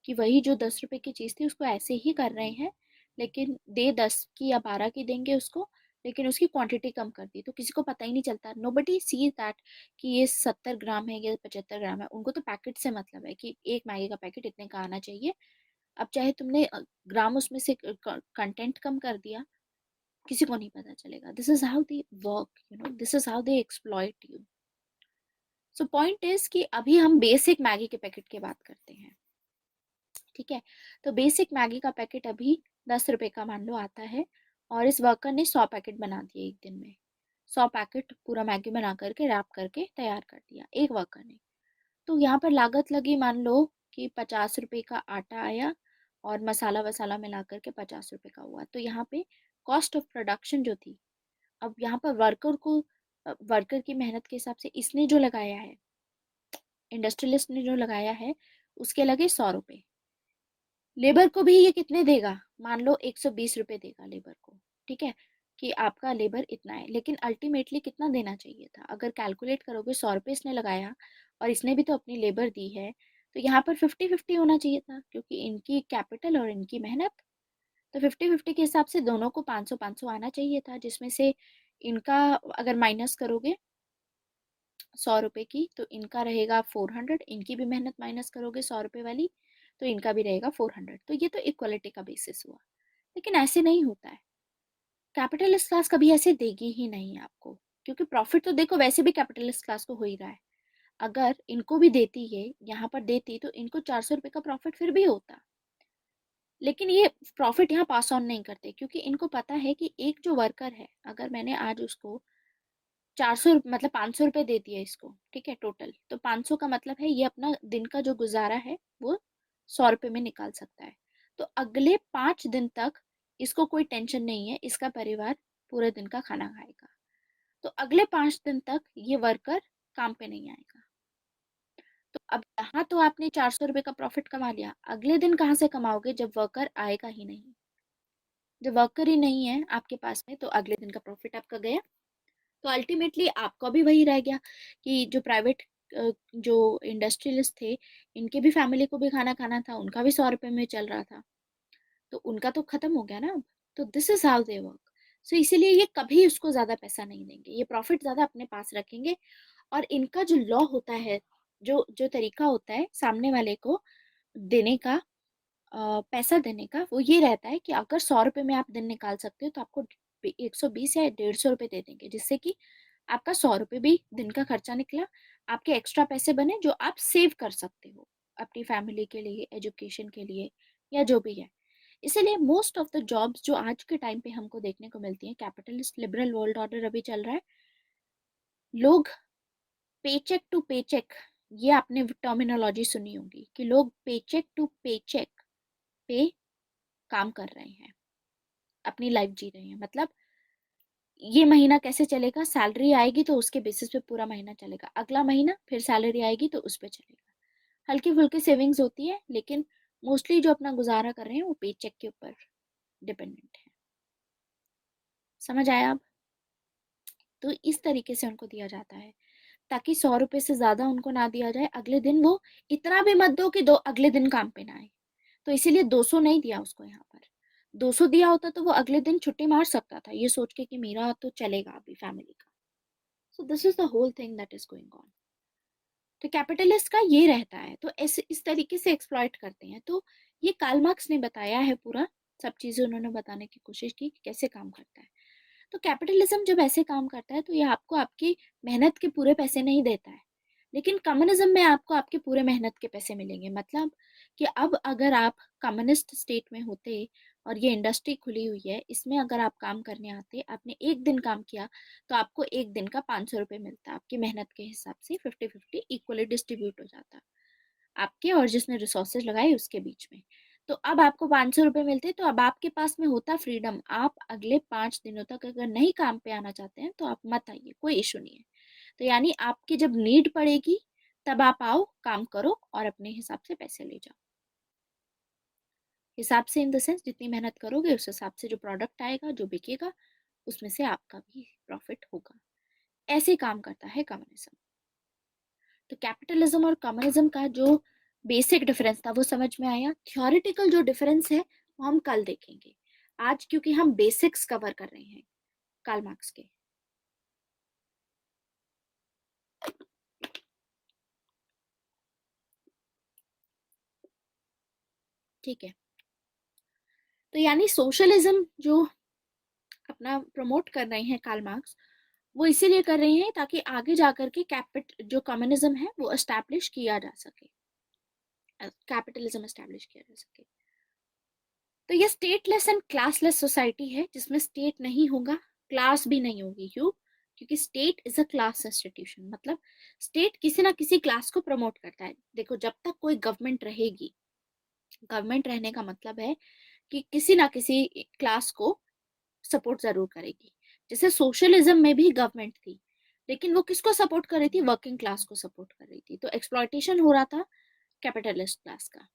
कि वही जो 10 रुपए की चीज़ थी उसको ऐसे ही कर रहे हैं, लेकिन दे 10 की या 12 की देंगे उसको, लेकिन उसकी क्वांटिटी कम कर दी, तो किसी को पता ही नहीं चलता। नोबडी सी दैट कि ये 70 ग्राम है या 75 ग्राम है। उनको तो पैकेट से मतलब है कि एक मैगी का पैकेट इतने का आना चाहिए। अब चाहे तुमने ग्राम उसमें से कंटेंट कम कर दिया, किसी को नहीं पता चलेगा। This is how they work, this is how they exploit you. So point is कि अभी हम बेसिक मैगी के पैकेट की बात करते हैं, ठीक है। तो बेसिक मैगी का पैकेट अभी 10 रुपए का मान लो आता है, और इस वर्कर ने 100 पैकेट बना दिए एक दिन में। 100 पैकेट पूरा मैगी बना करके रैप करके तैयार कर दिया एक वर्कर ने। तो यहाँ पर लागत लगी, मान लो कि 50 रुपए का आटा आया, और मसाला वसाला मिला करके 50 रुपए का हुआ। तो यहाँ पे कॉस्ट ऑफ प्रोडक्शन जो थी, अब यहाँ पर वर्कर की मेहनत के हिसाब से इसने जो लगाया है, इंडस्ट्रियलिस्ट ने जो लगाया है, उसके लगे 100 रुपए। लेबर को भी ये कितने देगा? मान लो 120 रुपए देगा लेबर को, ठीक है, कि आपका लेबर इतना है। लेकिन अल्टीमेटली कितना देना चाहिए था? अगर कैलकुलेट करोगे, 100 रुपए इसने लगाया और इसने भी तो अपनी लेबर दी है, तो यहाँ पर 50-50 होना चाहिए था, क्योंकि इनकी कैपिटल और इनकी मेहनत। तो 50-50 के हिसाब से दोनों को 500-500 आना चाहिए था, जिसमें से इनका अगर माइनस करोगे 100 रुपए की, तो इनका रहेगा 400। इनकी भी मेहनत माइनस करोगे 100 रुपए वाली, तो इनका भी रहेगा 400। तो ये तो इक्वलिटी का बेसिस हुआ। लेकिन ऐसे नहीं होता है, कैपिटलिस्ट क्लास कभी ऐसे देगी ही नहीं आपको, क्योंकि प्रॉफिट तो देखो वैसे भी कैपिटलिस्ट क्लास को हो ही रहा है। अगर इनको भी देती है, यहाँ पर देती, तो इनको 400 रुपए का प्रॉफिट फिर भी होता। लेकिन ये प्रॉफिट यहाँ पास ऑन नहीं करते, क्योंकि इनको पता है कि एक जो वर्कर है, अगर मैंने आज उसको 400 मतलब 500 रुपये दे दिया इसको, ठीक है, टोटल, तो 500 का मतलब है ये अपना दिन का जो गुजारा है वो 100 रुपये में निकाल सकता है। तो अगले 5 दिन तक इसको कोई टेंशन नहीं है, इसका परिवार पूरे दिन का खाना खाएगा। तो अगले 5 दिन तक ये वर्कर काम पे नहीं आएगा। तो अब यहाँ तो आपने 400 रुपये का प्रॉफिट कमा लिया, अगले दिन कहाँ से कमाओगे जब वर्कर आएगा ही नहीं? जब वर्कर ही नहीं है आपके पास में, तो अगले दिन का प्रॉफिट आपका गया। तो अल्टीमेटली आपका भी वही रह गया कि जो प्राइवेट जो इंडस्ट्रियलिस्ट थे, इनके भी फैमिली को भी खाना खाना था, उनका भी 100 रुपए में चल रहा था, तो उनका तो खत्म हो गया ना अब। तो this is how they work. So इसीलिए ये कभी उसको ज्यादा पैसा नहीं देंगे, ये प्रॉफिट ज्यादा अपने पास रखेंगे। और इनका जो लॉ होता है, जो जो तरीका होता है सामने वाले को देने का, पैसा देने का, वो ये रहता है कि अगर 100 रुपए में आप दिन निकाल सकते हो, तो आपको 120 या 150 रुपए दे देंगे, जिससे कि आपका 100 रुपए भी दिन का खर्चा निकला, आपके एक्स्ट्रा पैसे बने जो आप सेव कर सकते हो अपनी फैमिली के लिए, एजुकेशन के लिए, या जो भी है। इसीलिए मोस्ट ऑफ द जॉब्स जो आज के टाइम पे हमको देखने को मिलती हैं, कैपिटलिस्ट लिबरल वर्ल्ड ऑर्डर अभी चल रहा है, लोग पेचेक टू पेचेक, ये आपने टर्मिनोलॉजी सुनी होगी कि लोग पेचेक टू पेचेक पे काम कर रहे हैं, अपनी लाइफ जी रहे हैं। मतलब ये महीना कैसे चलेगा? सैलरी आएगी तो उसके बेसिस पे पूरा महीना चलेगा, अगला महीना फिर सैलरी आएगी तो उस पे चलेगा। हल्की फुल्की सेविंग्स होती है, लेकिन मोस्टली जो अपना गुजारा कर रहे हैं वो पे चेक के ऊपर डिपेंडेंट है। समझ आया अब? तो इस तरीके से उनको दिया जाता है ताकि 100 रुपए से ज्यादा उनको ना दिया जाए, अगले दिन वो इतना भी मत दो कि दो अगले दिन काम पे ना आए। तो इसीलिए 200 नहीं दिया उसको यहाँ पर। 200 दिया होता तो वो अगले दिन छुट्टी मार सकता था ये सोच के कि मेरा तो चलेगा अभी फैमिली का। So this is the whole thing that is going on. तो कैपिटलिस्ट का ये रहता है, तो ऐसे इस तरीके से एक्सप्लॉइट करते हैं। तो ये कार्ल मार्क्स ने बताया है पूरा, सब चीजें उन्होंने बताने की कोशिश की कि कैसे काम करता है। तो कैपिटलिज्म जब ऐसे काम करता है तो ये आपको आपकी मेहनत के पूरे पैसे नहीं देता है, लेकिन कम्युनिज्म में आपको आपके पूरे मेहनत के पैसे मिलेंगे। मतलब कि अब अगर आप कम्युनिस्ट स्टेट में होते और ये इंडस्ट्री खुली हुई है, इसमें अगर आप काम करने आते, आपने एक दिन काम किया तो आपको एक दिन का 500 रुपये मिलता, आपकी मेहनत के हिसाब से 50-50 इक्वली डिस्ट्रीब्यूट हो जाता आपके और जिसने रिसोर्सेज लगाए उसके बीच में। तो अब आपको 500 रुपये मिलते, तो अब आपके पास में होता फ्रीडम, आप अगले 5 दिनों तक अगर नहीं काम पे आना चाहते हैं तो आप मत आइए, कोई इशू नहीं है। तो यानी आपकी जब नीड पड़ेगी तब आप आओ, काम करो और अपने हिसाब से पैसे ले जाओ। हिसाब से इन द सेंस जितनी मेहनत करोगे उस हिसाब से जो प्रोडक्ट आएगा, जो बिकेगा, उसमें से आपका भी प्रॉफिट होगा। ऐसे काम करता है कम्युनिज्म। तो कैपिटलिज्म और कम्युनिज्म का जो बेसिक डिफरेंस था वो समझ में आया। थ्योरेटिकल जो डिफरेंस है वो हम कल देखेंगे, आज क्योंकि हम बेसिक्स कवर कर रहे हैं कार्ल मार्क्स के। ठीक है, तो यानी सोशलिज्म जो अपना प्रमोट कर रहे हैं कार्ल मार्क्स, वो इसीलिए कर रहे हैं ताकि आगे जाकर के कैपिट जो कम्युनिज्म है वो एस्टैब्लिश किया जा सके, कैपिटलिज्म एस्टैब्लिश किया जा सके। तो ये स्टेटलेस एंड क्लासलेस सोसाइटी है जिसमें स्टेट नहीं होगा, क्लास भी नहीं होगी। क्यों? क्योंकि state is a class institution. मतलब स्टेट किसी ना किसी क्लास को प्रमोट करता है। देखो, जब तक कोई गवर्नमेंट रहेगी, गवर्नमेंट रहने का मतलब है कि किसी ना किसी क्लास को सपोर्ट जरूर करेगी। जैसे सोशलिज्म में भी गवर्नमेंट थी, लेकिन वो किसको सपोर्ट कर रही थी? वर्किंग क्लास को सपोर्ट कर रही थी। तो एक्सप्लॉयटेशन हो रहा था कैपिटलिस्ट क्लास का,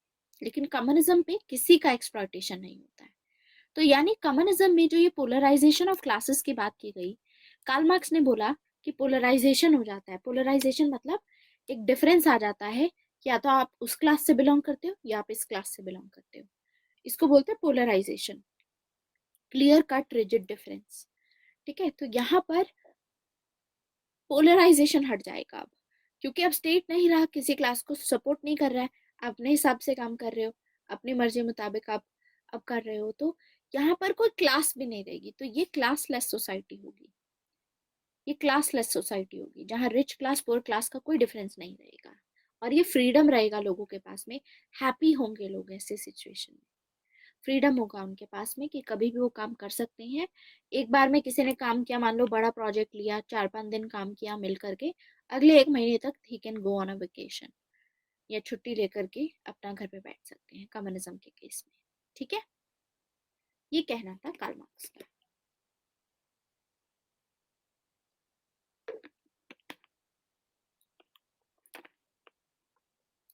लेकिन कम्युनिज्म पे किसी का एक्सप्लॉयटेशन नहीं होता है। तो यानी कम्युनिज्म में जो ये पोलराइजेशन ऑफ क्लासेस की बात की गई, कार्ल मार्क्स ने बोला कि पोलराइजेशन हो जाता है। पोलराइजेशन मतलब एक डिफरेंस आ जाता है, या तो आप उस क्लास से बिलोंग करते हो या आप इस क्लास से बिलोंग करते हो। इसको बोलते हैं polarisation, clear cut rigid difference. ठीक है, तो यहाँ पर पोलराइजेशन हट जाएगा अब, क्योंकि अब स्टेट नहीं रहा, किसी क्लास को सपोर्ट नहीं कर रहा है, अपने हिसाब से काम कर रहे हो, अपनी मर्जी मुताबिक आप अब कर रहे हो। तो यहाँ पर कोई क्लास भी नहीं रहेगी, तो ये क्लासलेस सोसाइटी होगी। ये क्लासलेस सोसाइटी होगी जहाँ रिच क्लास पुअर क्लास का कोई डिफरेंस नहीं रहेगा, और ये फ्रीडम रहेगा लोगों के पास में। हैप्पी होंगे लोग ऐसे सिचुएशन में, फ्रीडम होगा उनके पास में कि कभी भी वो काम कर सकते हैं। एक बार में किसी ने काम किया, मान लो बड़ा प्रोजेक्ट लिया, 4-5 दिन काम किया मिल करके, अगले 1 महीने तक he can go on a vacation या छुट्टी लेकर के अपना घर पे बैठ सकते हैं कम्युनिज्म के केस में। ठीक है, ये कहना था कार्ल मार्क्स का।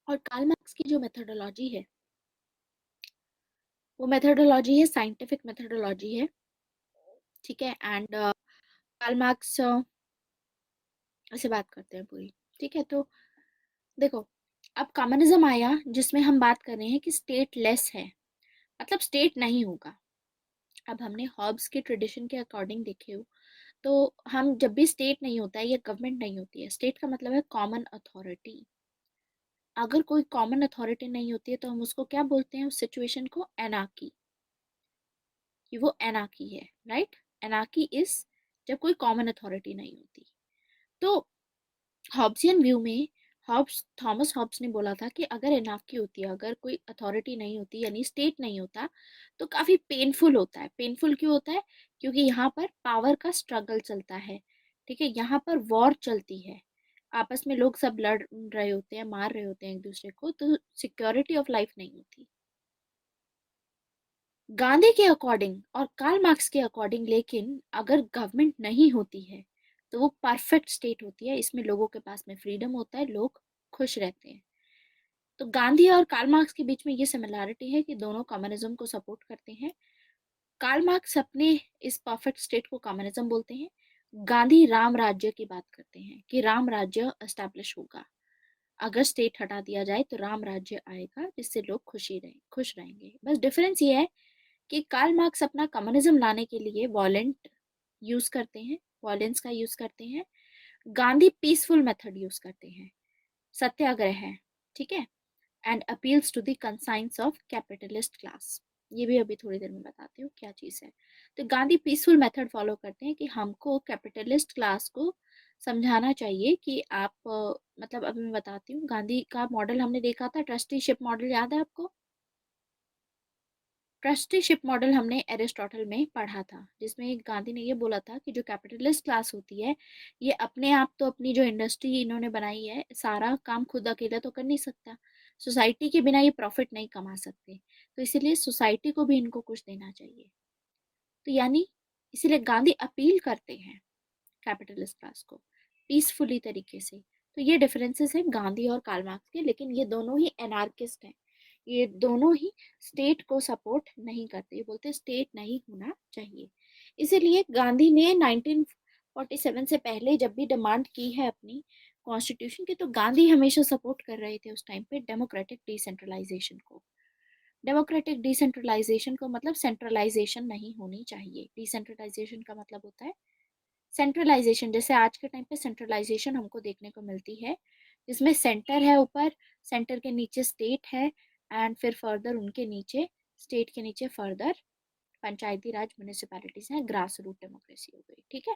और कार्ल मार्क्स की जो मेथोडोलॉजी है वो मेथोडोलॉजी है, साइंटिफिक मेथोडोलॉजी है। ठीक है, एंड कार्ल मार्क्स से बात करते हैं पूरी। ठीक है, तो देखो, अब कम्युनिज्म आया जिसमें हम बात कर रहे हैं कि स्टेट लेस है, मतलब स्टेट नहीं होगा। अब हमने हॉब्स के ट्रेडिशन के अकॉर्डिंग देखे हो, तो हम जब भी स्टेट नहीं होता है या गवर्नमेंट नहीं होती है, स्टेट का मतलब है कॉमन अथॉरिटी। अगर कोई कॉमन अथॉरिटी नहीं होती है तो हम उसको क्या बोलते हैं? उस सिचुएशन को एनार्की, कि वो एनार्की है। राइट, एनार्की इज जब कोई कॉमन अथॉरिटी नहीं होती। तो हॉब्सियन व्यू में हॉब्स, थॉमस हॉब्स ने बोला था कि अगर एनार्की होती है, अगर कोई अथॉरिटी नहीं होती यानी स्टेट नहीं होता, तो काफी पेनफुल होता है। पेनफुल क्यों होता है? क्योंकि यहाँ पर पावर का स्ट्रगल चलता है। ठीक है, यहाँ पर वॉर चलती है, आपस में लोग सब लड़ रहे होते हैं, मार रहे होते हैं एक दूसरे को, तो सिक्योरिटी ऑफ लाइफ नहीं होती। गांधी के अकॉर्डिंग और कार्ल मार्क्स के अकॉर्डिंग लेकिन अगर गवर्नमेंट नहीं होती है तो वो परफेक्ट स्टेट होती है, इसमें लोगों के पास में फ्रीडम होता है, लोग खुश रहते हैं। तो गांधी और कार्ल मार्क्स के बीच में ये सिमिलैरिटी है कि दोनों कम्युनिज्म को सपोर्ट करते हैं। कार्ल मार्क्स अपने इस परफेक्ट स्टेट को कम्युनिज्म बोलते हैं। गांधी राम राज्य की बात करते हैं कि राम राज्य एस्टैब्लिश होगा, अगर स्टेट हटा दिया जाए तो राम राज्य आएगा जिससे लोग खुश रहेंगे। बस डिफरेंस ये है कि कार्ल मार्क्स अपना कम्युनिज्म लाने के लिए वॉयलेंस का यूज करते हैं। गांधी पीसफुल मेथड यूज करते हैं, सत्याग्रह है, ठीक है, and appeals to the conscience of capitalist class. ये भी अभी थोड़ी देर में बताती हूँ क्या चीज है। तो गांधी पीसफुल मेथड फॉलो करते हैं कि हमको कैपिटलिस्ट क्लास को समझाना चाहिए कि आप मतलब अभी मैं बताती हूँ। गांधी का मॉडल हमने देखा था, ट्रस्टीशिप मॉडल, याद है आपको? ट्रस्टीशिप मॉडल हमने एरिस्टोटल में पढ़ा था, जिसमें गांधी ने ये बोला था कि जो कैपिटलिस्ट क्लास होती है ये अपने आप तो अपनी जो इंडस्ट्री इन्होंने बनाई है सारा काम खुद अकेला तो कर नहीं सकता, सोसाइटी के बिना ये प्रॉफिट नहीं कमा सकते, तो इसीलिए सोसाइटी को भी इनको कुछ देना चाहिए। तो यानी इसीलिए गांधी अपील करते हैं कैपिटलिस्ट क्लास को पीसफुली तरीके से। तो ये डिफरेंसेस हैं गांधी और कार्ल मार्क्स के, लेकिन ये दोनों ही एनार्किस्ट हैं, ये दोनों ही स्टेट को सपोर्ट नहीं करते, ये बोलते स्टेट नहीं होना चाहिए। इसीलिए गांधी ने 1947 से पहले जब भी डिमांड की है अपनी कॉन्स्टिट्यूशन की, तो गांधी हमेशा सपोर्ट कर रहे थे उस टाइम पे डेमोक्रेटिक डिसेंट्रलाइजेशन को। डेमोक्रेटिक डिसेंट्रलाइजेशन को मतलब सेंट्रलाइजेशन नहीं होनी चाहिए। डिसेंट्रलाइजेशन का मतलब होता है सेंट्रलाइजेशन, जैसे आज के टाइम पे सेंट्रलाइजेशन हमको देखने को मिलती है, जिसमें सेंटर है ऊपर, सेंटर के नीचे स्टेट है, एंड फिर फर्दर उनके नीचे, स्टेट के नीचे फर्दर पंचायती राज म्यूनिसिपैलिटीज हैं, ग्रास रूट डेमोक्रेसी हो गई, ठीक है।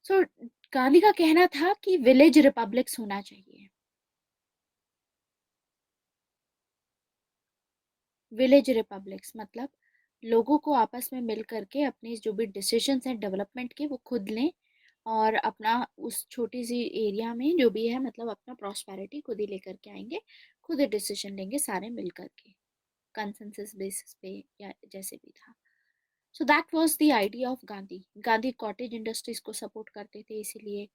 सो गांधी का कहना था कि विलेज रिपब्लिक्स होना चाहिए। विलेज रिपब्लिक्स मतलब लोगों को आपस में मिल करके अपने जो भी डिसीजंस हैं डेवलपमेंट के वो खुद लें, और अपना उस छोटी सी एरिया में जो भी है मतलब अपना प्रॉस्पेरिटी खुद ही लेकर के आएंगे, खुद ही डिसीजन लेंगे सारे मिल करके, कंसेंसस बेसिस पे या जैसे भी था। So that was the idea of Gandhi. Gandhi cottage industries को सपोर्ट करते थे, इसीलिए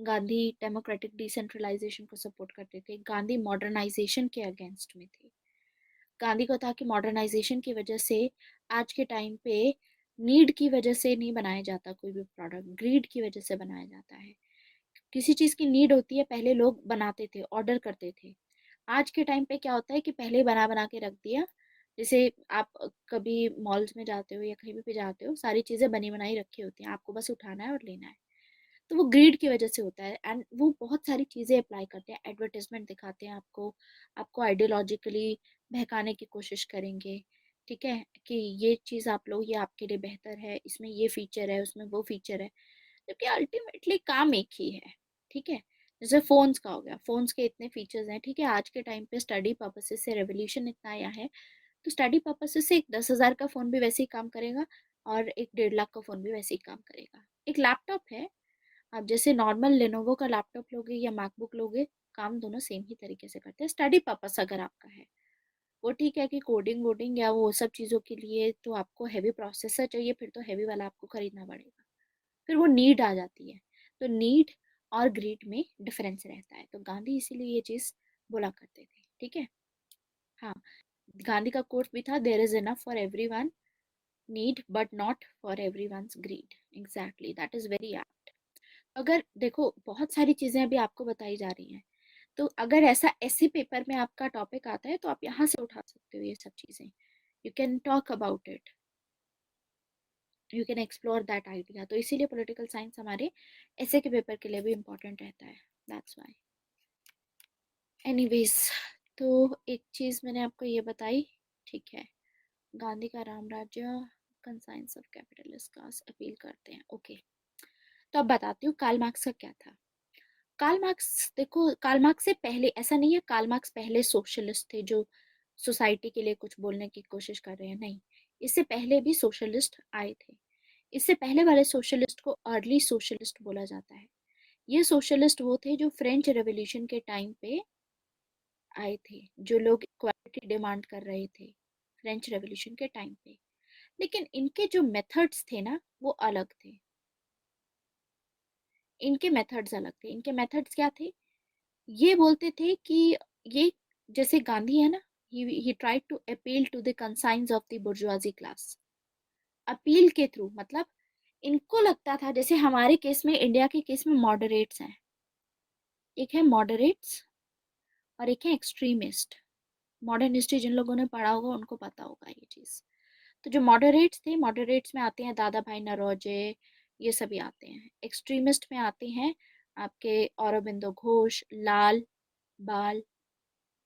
गांधी डेमोक्रेटिक डिसेंट्रलाइजेशन को सपोर्ट करते थे, गांधी मॉडर्नाइजेशन के अगेंस्ट में थे। गांधी को था कि मॉडर्नाइजेशन की वजह से आज के टाइम पे नीड की वजह से नहीं बनाया जाता कोई भी प्रोडक्ट, ग्रीड की वजह से बनाया जाता है। किसी चीज की नीड होती है पहले लोग बनाते थे, ऑर्डर करते थे। आज के टाइम पे क्या होता है कि पहले बना बना के रख दिया। जैसे आप कभी मॉल्स में जाते हो या कहीं भी जाते हो, सारी चीजें बनी बनाई रखी होती हैं, आपको बस उठाना है और लेना है। तो वो ग्रीड की वजह से होता है, एंड वो बहुत सारी चीजें अप्लाई करते हैं, एडवर्टाइजमेंट दिखाते हैं आपको, आपको आइडियोलॉजिकली बहकाने की कोशिश करेंगे, ठीक है, कि ये चीज आप लो, ये आपके लिए बेहतर है, इसमें ये फीचर है, उसमें वो फीचर है, जबकि अल्टीमेटली काम एक ही है, ठीक है। जैसे फोन्स का हो गया, फोन्स के इतने फीचर्स हैं, ठीक है, आज के टाइम पे स्टडी पर्पसेस से रेवोल्यूशन इतना आया है, तो स्टडी पर्पसेस से एक 10,000 का फोन भी वैसे ही काम करेगा, और एक 1.5 लाख का फोन भी वैसे ही काम करेगा। एक लैपटॉप है, आप जैसे नॉर्मल लेनोवो का लैपटॉप लोगे या मैकबुक लोगे, काम दोनों सेम ही तरीके से करते हैं। स्टडी पर्पस अगर आपका है वो ठीक है कि कोडिंग वोडिंग या वो सब चीज़ों के लिए तो आपको हैवी प्रोसेसर चाहिए, फिर तो हैवी वाला आपको खरीदना पड़ेगा, फिर वो नीड आ जाती है। तो नीड और ग्रीड में डिफरेंस रहता है, तो गांधी इसीलिए ये चीज़ बोला करते थे, ठीक है। हाँ, गांधी का कोट भी था, there is enough for everyone need but not for everyone's greed. Exactly, that is very. अगर देखो बहुत सारी चीजें अभी आपको बताई जा रही हैं, तो अगर ऐसा ऐसे पेपर में आपका टॉपिक आता है तो आप यहाँ से उठा सकते हो ये सब चीजें, you can talk about it, you can explore that idea. तो इसीलिए पॉलिटिकल साइंस हमारे ऐसे के पेपर के लिए भी इम्पोर्टेंट रहता है, दैट्स वाई। एनीवेज, तो एक चीज मैंने आपको ये बताई, ठीक है, गांधी का राम राज्य, conscience of capitalist class appeal करते हैं, ओके। तो अब बताती हूँ कार्ल मार्क्स का क्या था। कार्ल मार्क्स, देखो कार्ल मार्क्स से पहले ऐसा नहीं है कार्ल मार्क्स पहले सोशलिस्ट थे जो सोसाइटी के लिए कुछ बोलने की कोशिश कर रहे हैं, नहीं, इससे पहले भी सोशलिस्ट आए थे। इससे पहले वाले सोशलिस्ट को अर्ली सोशलिस्ट बोला जाता है। ये सोशलिस्ट वो थे जो फ्रेंच रेवोल्यूशन के टाइम पे आए थे, जो लोग इक्वालिटी डिमांड कर रहे थे फ्रेंच रेवोल्यूशन के टाइम पे, लेकिन इनके जो मेथड्स थे ना वो अलग थे। इनके मेथड्स अलग थे। इनके मेथड्स क्या थे? ये बोलते थे कि ये, जैसे गांधी है ना, he tried to appeal to the conscience of the bourgeoisie class, appeal के थ्रू, मतलब इनको लगता था, जैसे हमारे केस में, इंडिया के केस में मॉडरेट्स हैं, एक है मॉडरेट्स और एक है एक्सट्रीमिस्ट। मॉडर्न हिस्ट्री जिन लोगों ने पढ़ा होगा उनको पता होगा ये चीज़। तो जो मॉडरेट्स थे, मॉडरेट्स में आते हैं दादा भाई नौरोजे, ये सभी आते हैं। एक्सट्रीमिस्ट में आते हैं आपके औरोबिंदो घोष, लाल, बाल,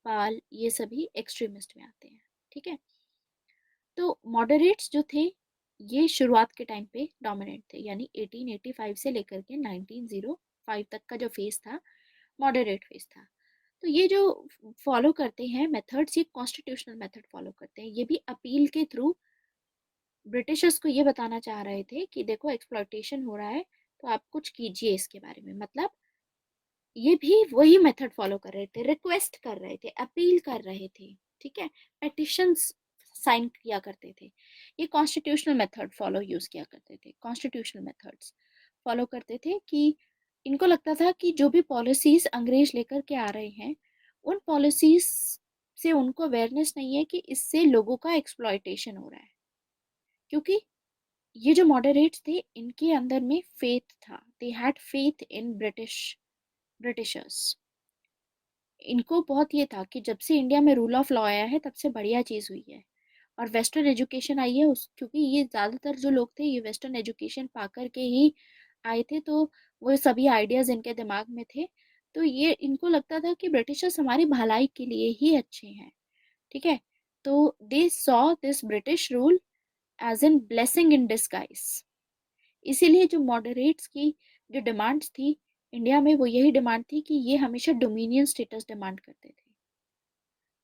पाल, ये सभी एक्सट्रीमिस्ट में आते हैं। ठीक है, तो मॉडरेट्स जो थे ये शुरुआत के टाइम पे डोमिनेंट थे, यानी 1885 से लेकर के 1905 तक का जो फेज था मॉडरेट फेज था। तो ये जो फॉलो करते हैं मेथड्स, ये कॉन्स्टिट्यूशनल मेथड फॉलो करते हैं। ये भी अपील के थ्रू ब्रिटिशर्स को ये बताना चाह रहे थे कि देखो एक्सप्लॉयटेशन हो रहा है, तो आप कुछ कीजिए इसके बारे में। मतलब ये भी वही मेथड फॉलो कर रहे थे, रिक्वेस्ट कर रहे थे, अपील कर रहे थे। ठीक है, पेटिशंस साइन किया करते थे। ये कॉन्स्टिट्यूशनल मेथड फॉलो यूज किया करते थे, कॉन्स्टिट्यूशनल मेथड्स फॉलो करते थे कि इनको लगता था कि जो भी पॉलिसीज अंग्रेज लेकर के आ रहे हैं, उन पॉलिसीज से उनको अवेयरनेस नहीं है कि इससे लोगों का एक्सप्लॉयटेशन हो रहा है। क्योंकि ये जो मॉडरेट्स थे इनके अंदर में फेथ था, they had faith in Britishers. इनको बहुत ये था कि जब से इंडिया में रूल ऑफ लॉ आया है तब से बढ़िया चीज़ हुई है, और वेस्टर्न एजुकेशन आई है उस, क्योंकि ये ज़्यादातर जो लोग थे ये वेस्टर्न एजुकेशन पा कर के ही आए थे, तो वो सभी आइडियाज़ इनके दिमाग में थे। तो ये इनको लगता था कि ब्रिटिशर्स हमारी भलाई के लिए ही अच्छे हैं। ठीक है, तो they saw this British rule as an blessing in disguise. इसीलिए जो मॉडरेट्स की जो डिमांड्स थी इंडिया में, वो यही डिमांड थी कि ये हमेशा डोमिनियन स्टेटस डिमांड करते थे।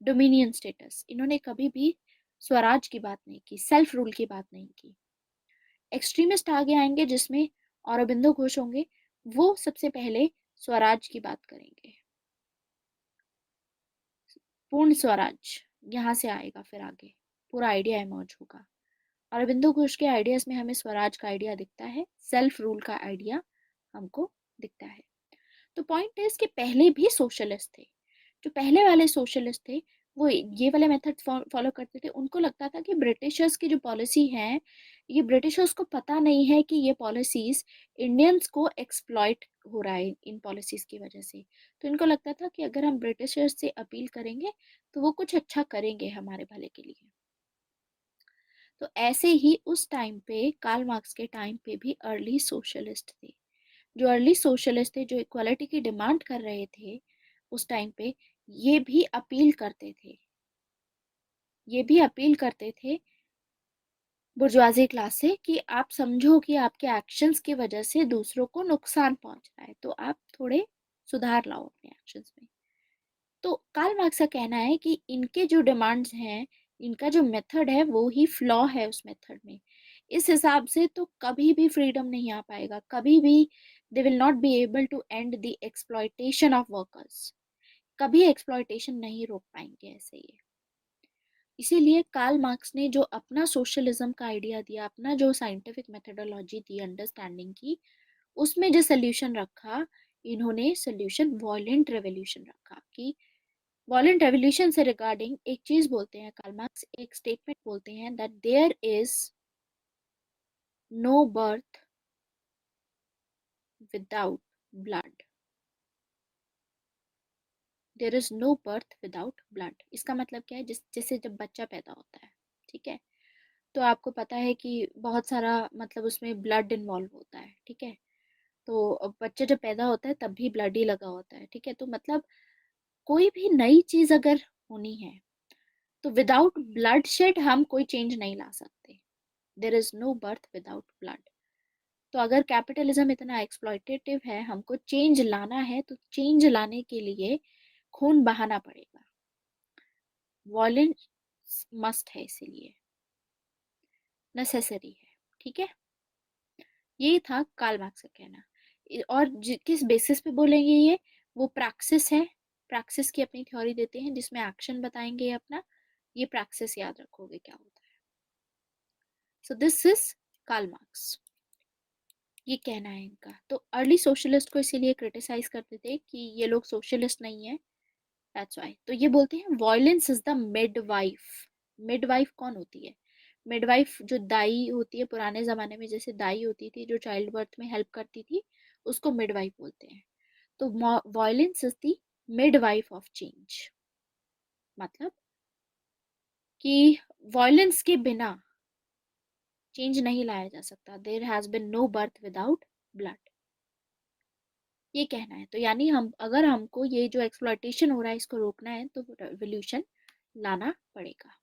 डोमिनियन स्टेटस, इन्होंने कभी भी स्वराज की बात नहीं की, सेल्फ रूल की बात नहीं की। एक्सट्रीमिस्ट आगे आएंगे जिसमें औरबिंदो घोष होंगे, वो सबसे पहले स्वराज की बात करेंगे, पूर्ण स्वराज यहाँ से आएगा, फिर आगे पूरा आइडिया इमर्ज होगा। अरविंदो घोष के आइडियाज में हमें स्वराज का आइडिया दिखता है, सेल्फ रूल का आइडिया हमको दिखता है। तो पॉइंट है इसके पहले भी सोशलिस्ट थे, जो पहले वाले सोशलिस्ट थे वो ये वाले मेथड फॉलो करते थे। उनको लगता था कि ब्रिटिशर्स की जो पॉलिसी है, ये ब्रिटिशर्स को पता नहीं है कि ये पॉलिसीज इंडियंस को एक्सप्लॉइट हो रहा है इन पॉलिसीज की वजह से। तो इनको लगता था कि अगर हम ब्रिटिशर्स से अपील करेंगे तो वो कुछ अच्छा करेंगे हमारे भले के लिए। तो ऐसे ही उस टाइम पे, कार्ल मार्क्स के टाइम पे भी अर्ली सोशलिस्ट थे। जो अर्ली सोशलिस्ट थे, जो इक्वालिटी की डिमांड कर रहे थे उस टाइम पे, ये भी अपील करते थे, ये भी अपील करते थे बुर्जुआजी क्लास से कि आप समझो कि आपके एक्शंस की वजह से दूसरों को नुकसान पहुंच रहा है, तो आप थोड़े सुधार लाओ अपने एक्शंस में। तो कार्ल मार्क्स का कहना है कि इनके जो डिमांड्स हैं, इनका जो मेथड है वो ही फ्लॉ है उस मेथड में। इस हिसाब से तो कभी भी फ्रीडम नहीं आ पाएगा, कभी भी they will not be able to end the exploitation of workers. कभी एक्सप्लॉयटेशन नहीं रोक पाएंगे ऐसे ये। इसीलिए कार्ल मार्क्स ने जो अपना सोशलिज्म का आइडिया दिया, अपना जो साइंटिफिक मेथोडोलॉजी दी अंडरस्टैंडिंग की, उसमें जो सोल्यूशन रखा, इन्होंने सोल्यूशन वॉयलेंट रेवोल्यूशन रखा। कि वॉयलेंट रेवोल्यूशन से रिगार्डिंग एक चीज बोलते हैं कार्ल मार्क्स, एक स्टेटमेंट बोलते हैं that there is no birth without blood. There is no birth without blood, इसका मतलब क्या है, जैसे जब बच्चा पैदा होता है, ठीक है, तो आपको पता है कि बहुत सारा मतलब उसमें ब्लड इन्वॉल्व होता है। ठीक है, तो बच्चा जब पैदा होता है तब भी ब्लड ही लगा होता है। ठीक है, तो मतलब कोई भी नई चीज अगर होनी है तो विदाउट ब्लड शेड हम कोई चेंज नहीं ला सकते। There is no birth without blood. तो अगर कैपिटलिज्म इतना एक्सप्लॉयटेटिव है, हमको चेंज लाना है, तो चेंज लाने के लिए खून बहाना पड़ेगा, वॉयलेंस मस्ट है, इसीलिए नेसेसरी है। ठीक है, ये था कार्ल मार्क्स का कहना। और किस बेसिस पे बोलेंगे ये, वो प्रैक्सिस है, प्रैक्सिस की अपनी थ्योरी देते हैं जिसमें एक्शन बताएंगे अपना। ये प्रैक्सिस याद रखोगे क्या होता है। So this is Karl Marx, ये कहना है इनका। तो अर्ली सोशलिस्ट को इसीलिए क्रिटिसाइज करते थे कि ये लोग सोशलिस्ट नहीं है, दैट्स व्हाई। तो ये बोलते हैं violence is the midwife. Midwife कौन होती है? मिडवाइफ जो दाई होती है, पुराने ज़माने में जैसे दाई होती थी जो चाइल्ड बर्थ में हेल्प करती थी, उसको मिडवाइफ बोलते हैं। तो violence is the midwife of change, मतलब कि वॉयलेंस के बिना चेंज नहीं लाया जा सकता। There has been no birth without blood, ये कहना है। तो यानी हम, अगर हमको ये जो एक्सप्लॉयटेशन हो रहा है इसको रोकना है तो रेवोल्यूशन लाना पड़ेगा।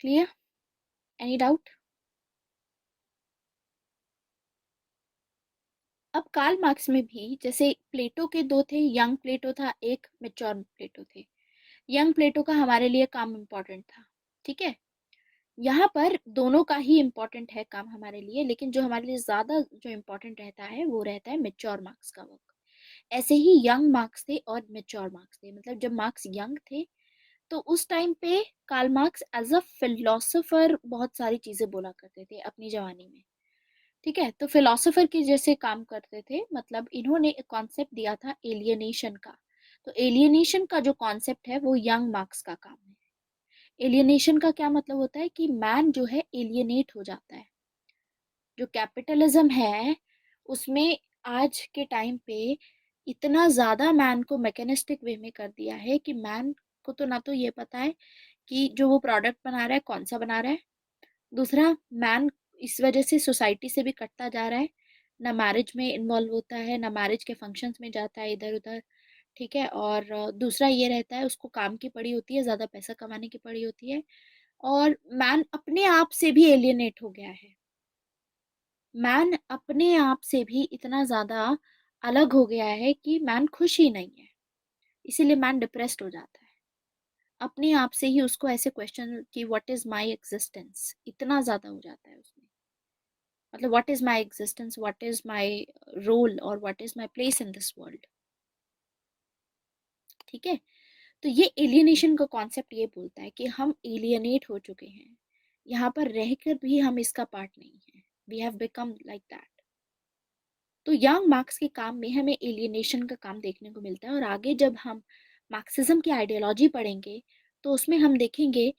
क्लियर? Any doubt? अब कार्ल मार्क्स में भी जैसे प्लेटो के दो थे, यंग प्लेटो था, एक मैच्योर प्लेटो थे। यंग प्लेटो का हमारे लिए काम इम्पोर्टेंट था, ठीक है। यहाँ पर दोनों का ही इम्पोर्टेंट है काम हमारे लिए, लेकिन जो हमारे लिए ज्यादा जो इम्पोर्टेंट रहता है वो रहता है मैच्योर मार्क्स का वर्क। ऐसे ही यंग मार्क्स थे और मैच्योर मार्क्स थे। मतलब जब मार्क्स यंग थे तो उस टाइम पे Karl Marx as a philosopher बहुत सारी चीजें बोला करते थे अपनी जवानी में, ठीक है। तो फिलोसोफर के जैसे काम करते थे। मतलब इन्होंने एक कॉन्सेप्ट दिया था एलियनेशन का। तो एलियनेशन का जो कॉन्सेप्ट है वो यंग मार्क्स का काम है। एलियनेशन का क्या मतलब होता है कि मैन जो है एलियनेट हो जाता है। जो कैपिटलिज्म है उसमें आज के टाइम पे इतना ज्यादा मैन को मैकेनिस्टिक वे में कर दिया है कि मैन को तो ना तो ये पता है कि जो वो प्रोडक्ट बना रहा है कौन सा बना रहा है। दूसरा, मैन इस वजह से सोसाइटी से भी कटता जा रहा है, ना मैरिज में इन्वॉल्व होता है, ना मैरिज के फंक्शंस में जाता है इधर उधर, ठीक है। और दूसरा ये रहता है उसको काम की पड़ी होती है, ज्यादा पैसा कमाने की पड़ी होती है। और मैन अपने आप से भी एलियनेट हो गया है। मैन अपने आप से भी इतना ज्यादा अलग हो गया है कि मैन खुश ही नहीं है। इसीलिए मैन डिप्रेस्ड हो जाता है। अपने आप से ही उसको ऐसे क्वेश्चन कि व्हाट इज माय एग्जिस्टेंस इतना ज्यादा हो जाता है उसमें। मतलब what is my existence, what is my role और what is my place in this world, ठीक है। तो ये एलियनेशन का कॉन्सेप्ट ये बोलता है कि हम एलियनेट हो चुके हैं, यहाँ पर रहकर भी हम इसका पार्ट नहीं है। We have become like that. तो यंग मार्क्स के काम में हमें एलियनेशन का काम देखने को मिलता है। और आगे जब हम मार्क्सिज्म की आइडियोलॉजी पढ़ेंगे तो उसमें हम देखेंगे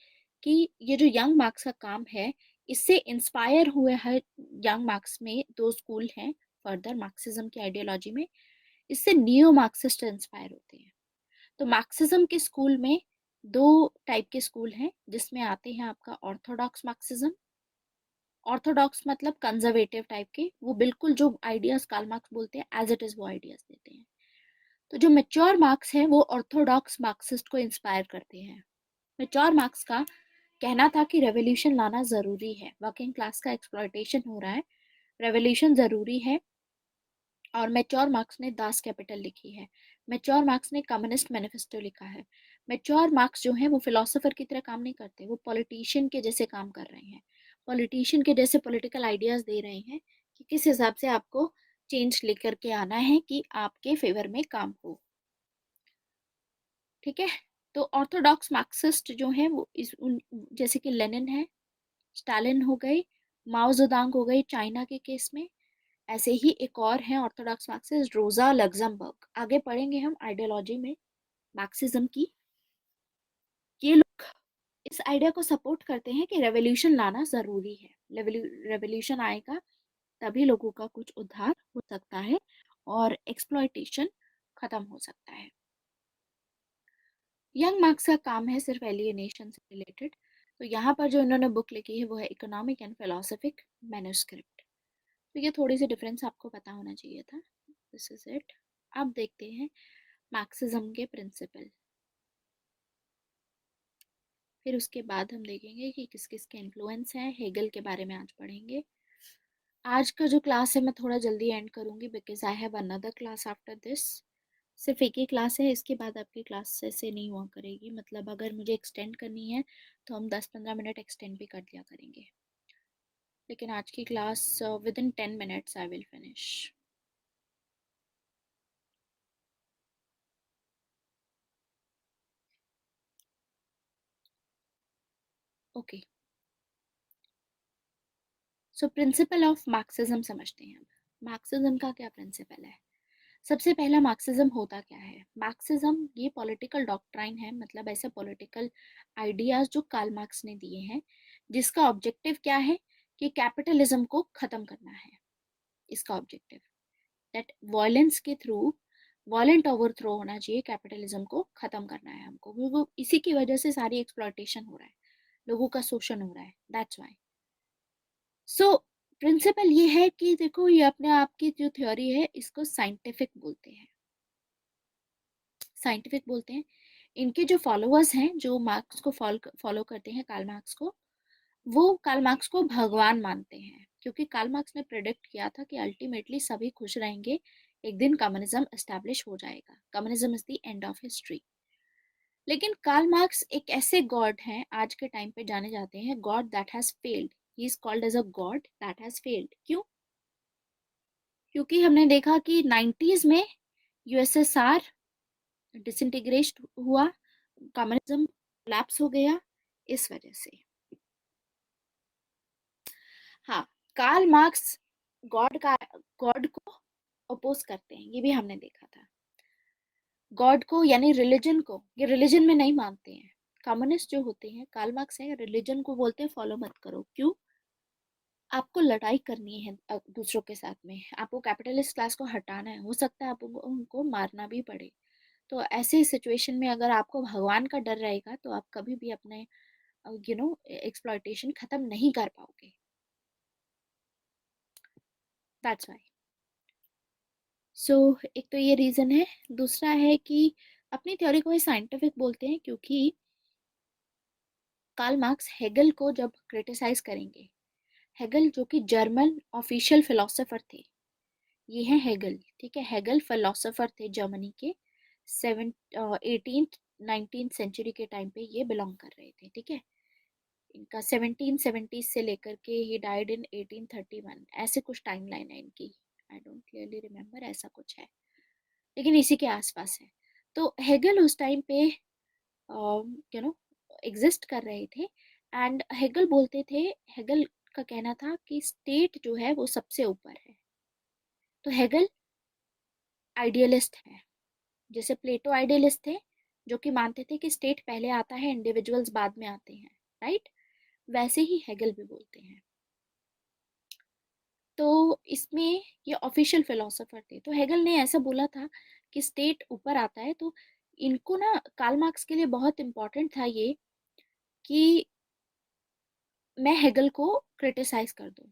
कि ये जो यंग मार्क्स का काम है इससे इंस्पायर हुए है। यंग मार्क्स में दो स्कूल हैं फर्दर मार्क्सिज्म की आइडियोलॉजी में, इससे नियो मार्क्सिस्ट इंस्पायर होते हैं। तो मार्क्सिज्म के स्कूल में दो टाइप के स्कूल हैं, जिसमें आते हैं आपका ऑर्थोडॉक्स मार्क्सिज्म। ऑर्थोडॉक्स मतलब कंजर्वेटिव टाइप के, वो बिल्कुल जो आइडियाज कार्ल मार्क्स बोलते हैं एज इट इज वो आइडियाज देते हैं। तो जो मेच्योर मार्क्स हैं वो ऑर्थोडॉक्स मार्क्सिस्ट को इंस्पायर करते हैं। मेच्योर मार्क्स का कहना था कि रेवोल्यूशन लाना जरूरी है, वर्किंग क्लास का एक्सप्लॉयटेशन हो रहा है, रेवोल्यूशन जरूरी है। और मेच्योर मार्क्स ने दास कैपिटल लिखी है, मेच्योर मार्क्स ने कम्युनिस्ट मैनिफेस्टो लिखा है। मेच्योर मार्क्स जो है वो फिलोसोफर की तरह काम नहीं करते, वो पॉलिटिशियन के जैसे काम कर रहे हैं। पॉलिटिशियन के जैसे पॉलिटिकल आइडियाज दे रहे हैं कि किस हिसाब से आपको चेंज लेकर के आना है कि आपके फेवर में काम हो, ठीक है। तो ऑर्थोडॉक्स मार्क्सिस्ट जो है वो जैसे कि लेनिन है, स्टालिन हो गए, माओ जेडोंग हो गए चाइना के केस में। ऐसे ही एक और है ऑर्थोडॉक्स मार्क्सिस्ट, रोजा लग्जमबर्ग। आगे पढ़ेंगे हम आइडियोलॉजी में मार्क्सिज्म की। ये लोग इस आइडिया को सपोर्ट करते हैं कि रेवोल्यूशन लाना जरूरी है। रेवोल्यूशन आएगा तभी लोगों का कुछ उद्धार हो सकता है और एक्सप्लॉयटेशन खत्म हो सकता है। यंग मार्क्स का काम है सिर्फ एलियनेशन से रिलेटेड। तो यहाँ पर जो इन्होंने बुक लिखी है वो है इकोनॉमिक एंड फिलोसफिक मैन्युस्क्रिप्ट। तो ये थोड़ी सी डिफरेंस आपको पता होना चाहिए था। This is it. अब देखते हैं मार्क्सिज्म के प्रिंसिपल। फिर उसके बाद हम देखेंगे कि किस किस के इन्फ्लुएंस हैं। हेगल के बारे में आज पढ़ेंगे। आज का जो क्लास है मैं थोड़ा जल्दी एंड करूंगी because I have another class after this. सिर्फ एक ही क्लास है, इसके बाद आपकी क्लास ऐसे नहीं हुआ करेगी। मतलब अगर मुझे एक्सटेंड करनी है तो हम 10-15 मिनट एक्सटेंड भी कर दिया करेंगे, लेकिन आज की class with in 10 minutes I will finish. Okay, so principle of Marxism समझते हैं। अब मार्क्सिज्म का क्या प्रिंसिपल है। सबसे पहला मार्क्सिज्म होता क्या है? मार्क्सिज्म ये पॉलिटिकल डॉक्ट्राइन है, मतलब ऐसे पॉलिटिकल आइडियाज जो कार्ल मार्क्स ने दिए हैं, जिसका ऑब्जेक्टिव क्या है कि कैपिटलिज्म को खत्म करना है। इसका ऑब्जेक्टिव दैट वायलेंस के थ्रू, वायलेंट ओवरथ्रो होना चाहिए, कैपिटलिज्म को खत्म करना है हमको, क्योंकि इसी की वजह से सारी एक्सप्लॉयटेशन हो रहा है, लोगों का शोषण हो रहा है, दैट्स व्हाई। सो प्रिंसिपल ये है कि देखो, ये अपने आप की जो थ्योरी है इसको साइंटिफिक बोलते हैं, साइंटिफिक बोलते हैं। इनके जो फॉलोअर्स हैं, जो मार्क्स को फॉलो करते हैं, कार्ल मार्क्स को, वो कार्ल मार्क्स को भगवान मानते हैं, क्योंकि कार्ल मार्क्स ने प्रेडिक्ट किया था कि अल्टीमेटली सभी खुश रहेंगे, एक दिन कम्युनिज्म एस्टेब्लिश हो जाएगा, communism is the end of history. लेकिन कार्ल मार्क्स एक ऐसे गॉड हैं, आज के टाइम पे जाने जाते हैं, god that has failed, he is called as a god that has failed. क्यों? क्योंकि हमने देखा कि 90s में यूएसएसआर डिसइंटीग्रेट हुआ, कम्युनिज्म कोलैप्स हो गया, इस वजह से। हाँ, कार्ल मार्क्स गॉड को अपोज करते हैं, ये भी हमने देखा था। गॉड को यानी रिलीजन को, ये रिलीजन में नहीं मानते हैं। कम्युनिस्ट जो होते हैं, कार्ल मार्क्स है, रिलीजन को बोलते हैं फॉलो मत करो। क्यों? आपको लड़ाई करनी है दूसरों के साथ में, आपको कैपिटलिस्ट क्लास को हटाना है, हो सकता है आपको उनको मारना भी पड़े। तो ऐसे सिचुएशन में अगर आपको भगवान का डर रहेगा तो आप कभी भी अपने एक्सप्लॉयटेशन खत्म नहीं कर पाओगे, दैट्स व्हाई। सो एक तो ये रीजन है। दूसरा है कि अपनी थ्योरी को ही साइंटिफिक बोलते हैं, क्योंकि कार्ल मार्क्स हेगल को जब क्रिटिसाइज करेंगे, हेगल जो कि जर्मन ऑफिशियल फिलोसोफर थे, ये हैं हेगल, ठीक है, हेगल फिलोसोफर थे जर्मनी के, 18th 19th सेंचुरी के टाइम पे ये बिलोंग कर रहे थे, ठीक है। इनका 1770 से लेकर के ही डाइड इन 1831, ऐसे कुछ टाइमलाइन है इनकी, आई डोंट क्लियरली रिमेम्बर, ऐसा कुछ है, लेकिन इसी के आसपास है। तो हेगल उस टाइम पे एग्जिस्ट कर रहे थे, एंड हेगल बोलते थे, हेगल का कहना था कि स्टेट जो है वो सबसे ऊपर है। तो हेगल आइडियलिस्ट है, जैसे प्लेटो आइडियलिस्ट थे, जो कि मानते थे कि स्टेट पहले आता है, इंडिविजुअल्स बाद में आते हैं, राइट, वैसे ही हेगल भी बोलते हैं। तो इसमें ये ऑफिशियल फिलोसोफर थे, तो हेगल ने ऐसा बोला था कि स्टेट ऊपर आता है। तो इनको ना, कार्ल मार्क्स के लिए बहुत इंपॉर्टेंट था ये कि मैं हेगल को क्रिटिसाइज कर दूं,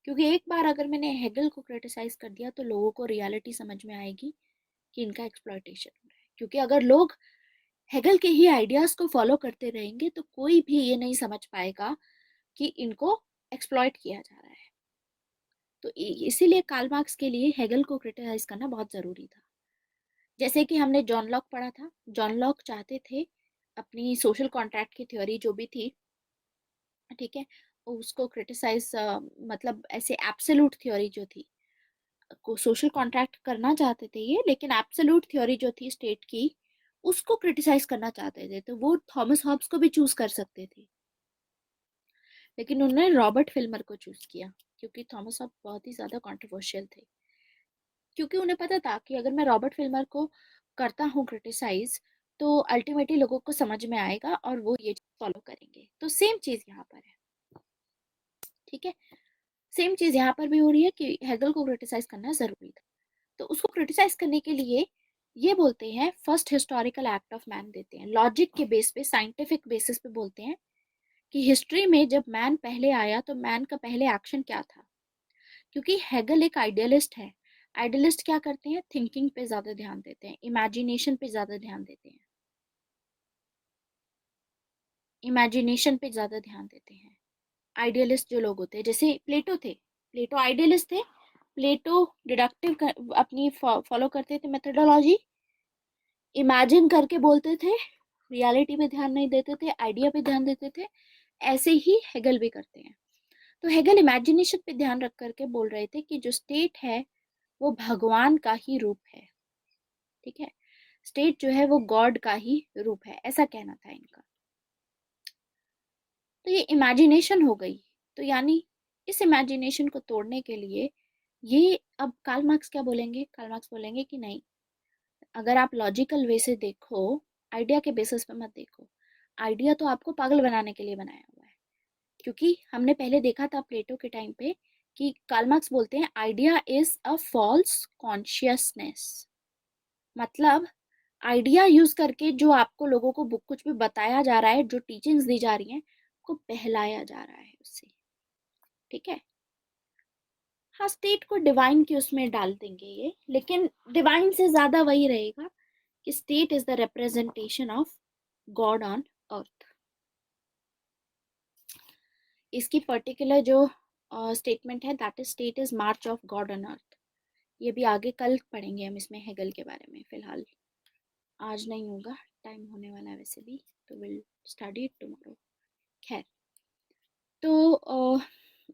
क्योंकि एक बार अगर मैंने हेगल को क्रिटिसाइज कर दिया तो लोगों को रियलिटी समझ में आएगी कि इनका एक्सप्लॉयटेशन हो रहा है। क्योंकि अगर लोग हेगल के ही आइडियाज को फॉलो करते रहेंगे तो कोई भी ये नहीं समझ पाएगा कि इनको एक्सप्लॉयट किया जा रहा है। तो इसीलिए कार्ल मार्क्स के लिए हेगल को क्रिटिसाइज करना बहुत जरूरी था। जैसे कि हमने जॉन लॉक पढ़ा था, जॉन लॉक चाहते थे अपनी सोशल कॉन्ट्रैक्ट की थ्योरी जो भी थी, ठीक है, उसको क्रिटिसाइज, मतलब ऐसे एब्सोल्यूट थ्योरी जो थी, को सोशल कॉन्ट्रैक्ट करना चाहते थे ये, लेकिन एब्सोल्यूट थ्योरी जो थी स्टेट की, उसको क्रिटिसाइज करना चाहते थे, तो वो थॉमस हॉब्स को भी चूज कर सकते थे, लेकिन उन्होंने रॉबर्ट फिल्मर को चूज किया, क्योंकि थॉमस हॉब्स बहुत ही ज्यादा कंट्रोवर्शियल थे। क्योंकि उन्हें पता था कि अगर मैं रॉबर्ट फिल्मर को करता हूँ क्रिटिसाइज, तो अल्टीमेटली लोगों को समझ में आएगा और वो ये फॉलो करेंगे। तो सेम चीज यहाँ पर है, ठीक है, सेम चीज यहाँ पर भी हो रही है कि हेगल को क्रिटिसाइज करना जरूरी था। तो उसको क्रिटिसाइज करने के लिए ये बोलते हैं, first historical act of man देते हैं, लॉजिक के बेस पे, साइंटिफिक बेसिस पे बोलते हैं कि हिस्ट्री में जब मैन पहले आया तो मैन का पहले एक्शन क्या था। क्योंकि हेगल एक आइडियलिस्ट है, आइडियलिस्ट क्या करते हैं, थिंकिंग पे ज्यादा ध्यान देते हैं, इमेजिनेशन पे ज्यादा ध्यान देते हैं, इमेजिनेशन पे ज्यादा ध्यान देते हैं आइडियलिस्ट जो लोग होते हैं। जैसे प्लेटो थे, प्लेटो आइडियलिस्ट थे, प्लेटो डिडक्टिव अपनी फॉलो करते थे मेथोडोलॉजी, इमेजिन करके बोलते थे, रियलिटी पे ध्यान नहीं देते थे, आइडिया पे ध्यान देते थे। ऐसे ही हेगल भी करते हैं। तो हेगल इमेजिनेशन पे ध्यान रख करके बोल रहे थे कि जो स्टेट है वो भगवान का ही रूप है, ठीक है, स्टेट जो है वो गॉड का ही रूप है, ऐसा कहना था इनका। तो ये इमेजिनेशन हो गई। तो यानी इस इमेजिनेशन को तोड़ने के लिए ये अब कार्ल मार्क्स क्या बोलेंगे? कार्ल मार्क्स बोलेंगे कि नहीं, अगर आप लॉजिकल वे से देखो, आइडिया के बेसिस पे मत देखो। आइडिया तो आपको पागल बनाने के लिए बनाया हुआ है, क्योंकि हमने पहले देखा था प्लेटो के टाइम पे कि कार्ल मार्क्स बोलते हैं idea is a false consciousness. मतलब आइडिया यूज करके जो आपको लोगों को बुक कुछ भी बताया जा रहा है, जो टीचिंग्स दी जा रही हैं, को बहलाया जा रहा है उससे। ठीक है। हाँ, स्टेट को डिवाइन के उसमें डाल देंगे ये, लेकिन डिवाइन से ज्यादा वही रहेगा कि state is the representation of God on earth. इसकी पर्टिकुलर जो स्टेटमेंट है, that is state is March of God on earth. ये भी आगे कल पढ़ेंगे हम इसमें हेगल के बारे में, फिलहाल आज नहीं होगा, टाइम होने वाला है वैसे भी, तो विल स्टडी इट टुमारो। खैर, तो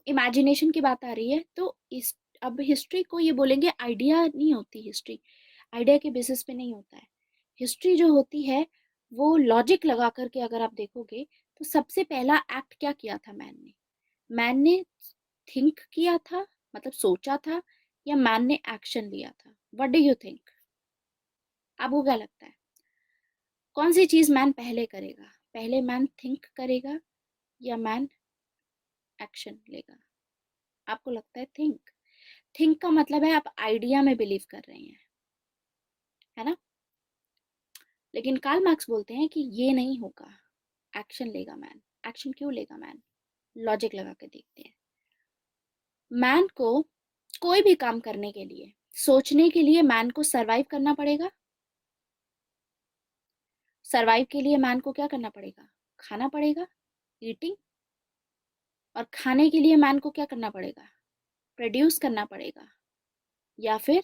इमेजिनेशन की बात आ रही है, तो इस अब हिस्ट्री को ये बोलेंगे आइडिया नहीं होती हिस्ट्री, आइडिया के बेसिस पे नहीं होता है। हिस्ट्री जो होती है वो लॉजिक लगा करके अगर आप देखोगे, तो सबसे पहला एक्ट क्या किया था मैन ने? मैन ने थिंक किया था, मतलब सोचा था, या मैन ने एक्शन लिया था? What do you think? आपको क्या लगता है कौन सी चीज मैन पहले करेगा? पहले मैन थिंक करेगा या मैन एक्शन लेगा? आपको लगता है थिंक। थिंक का मतलब है आप आइडिया में बिलीव कर रहे हैं, है ना? लेकिन कार्ल मार्क्स बोलते हैं कि ये नहीं होगा, एक्शन लेगा मैन। एक्शन क्यों लेगा मैन? लॉजिक लगा के देखते हैं। मैन को कोई भी काम करने के लिए, सोचने के लिए मैन को सरवाइव करना पड़ेगा। सरवाइव के लिए मैन को क्या करना पड़ेगा? खाना पड़ेगा, ईटिंग। और खाने के लिए मैन को क्या करना पड़ेगा? प्रोड्यूस करना पड़ेगा। या फिर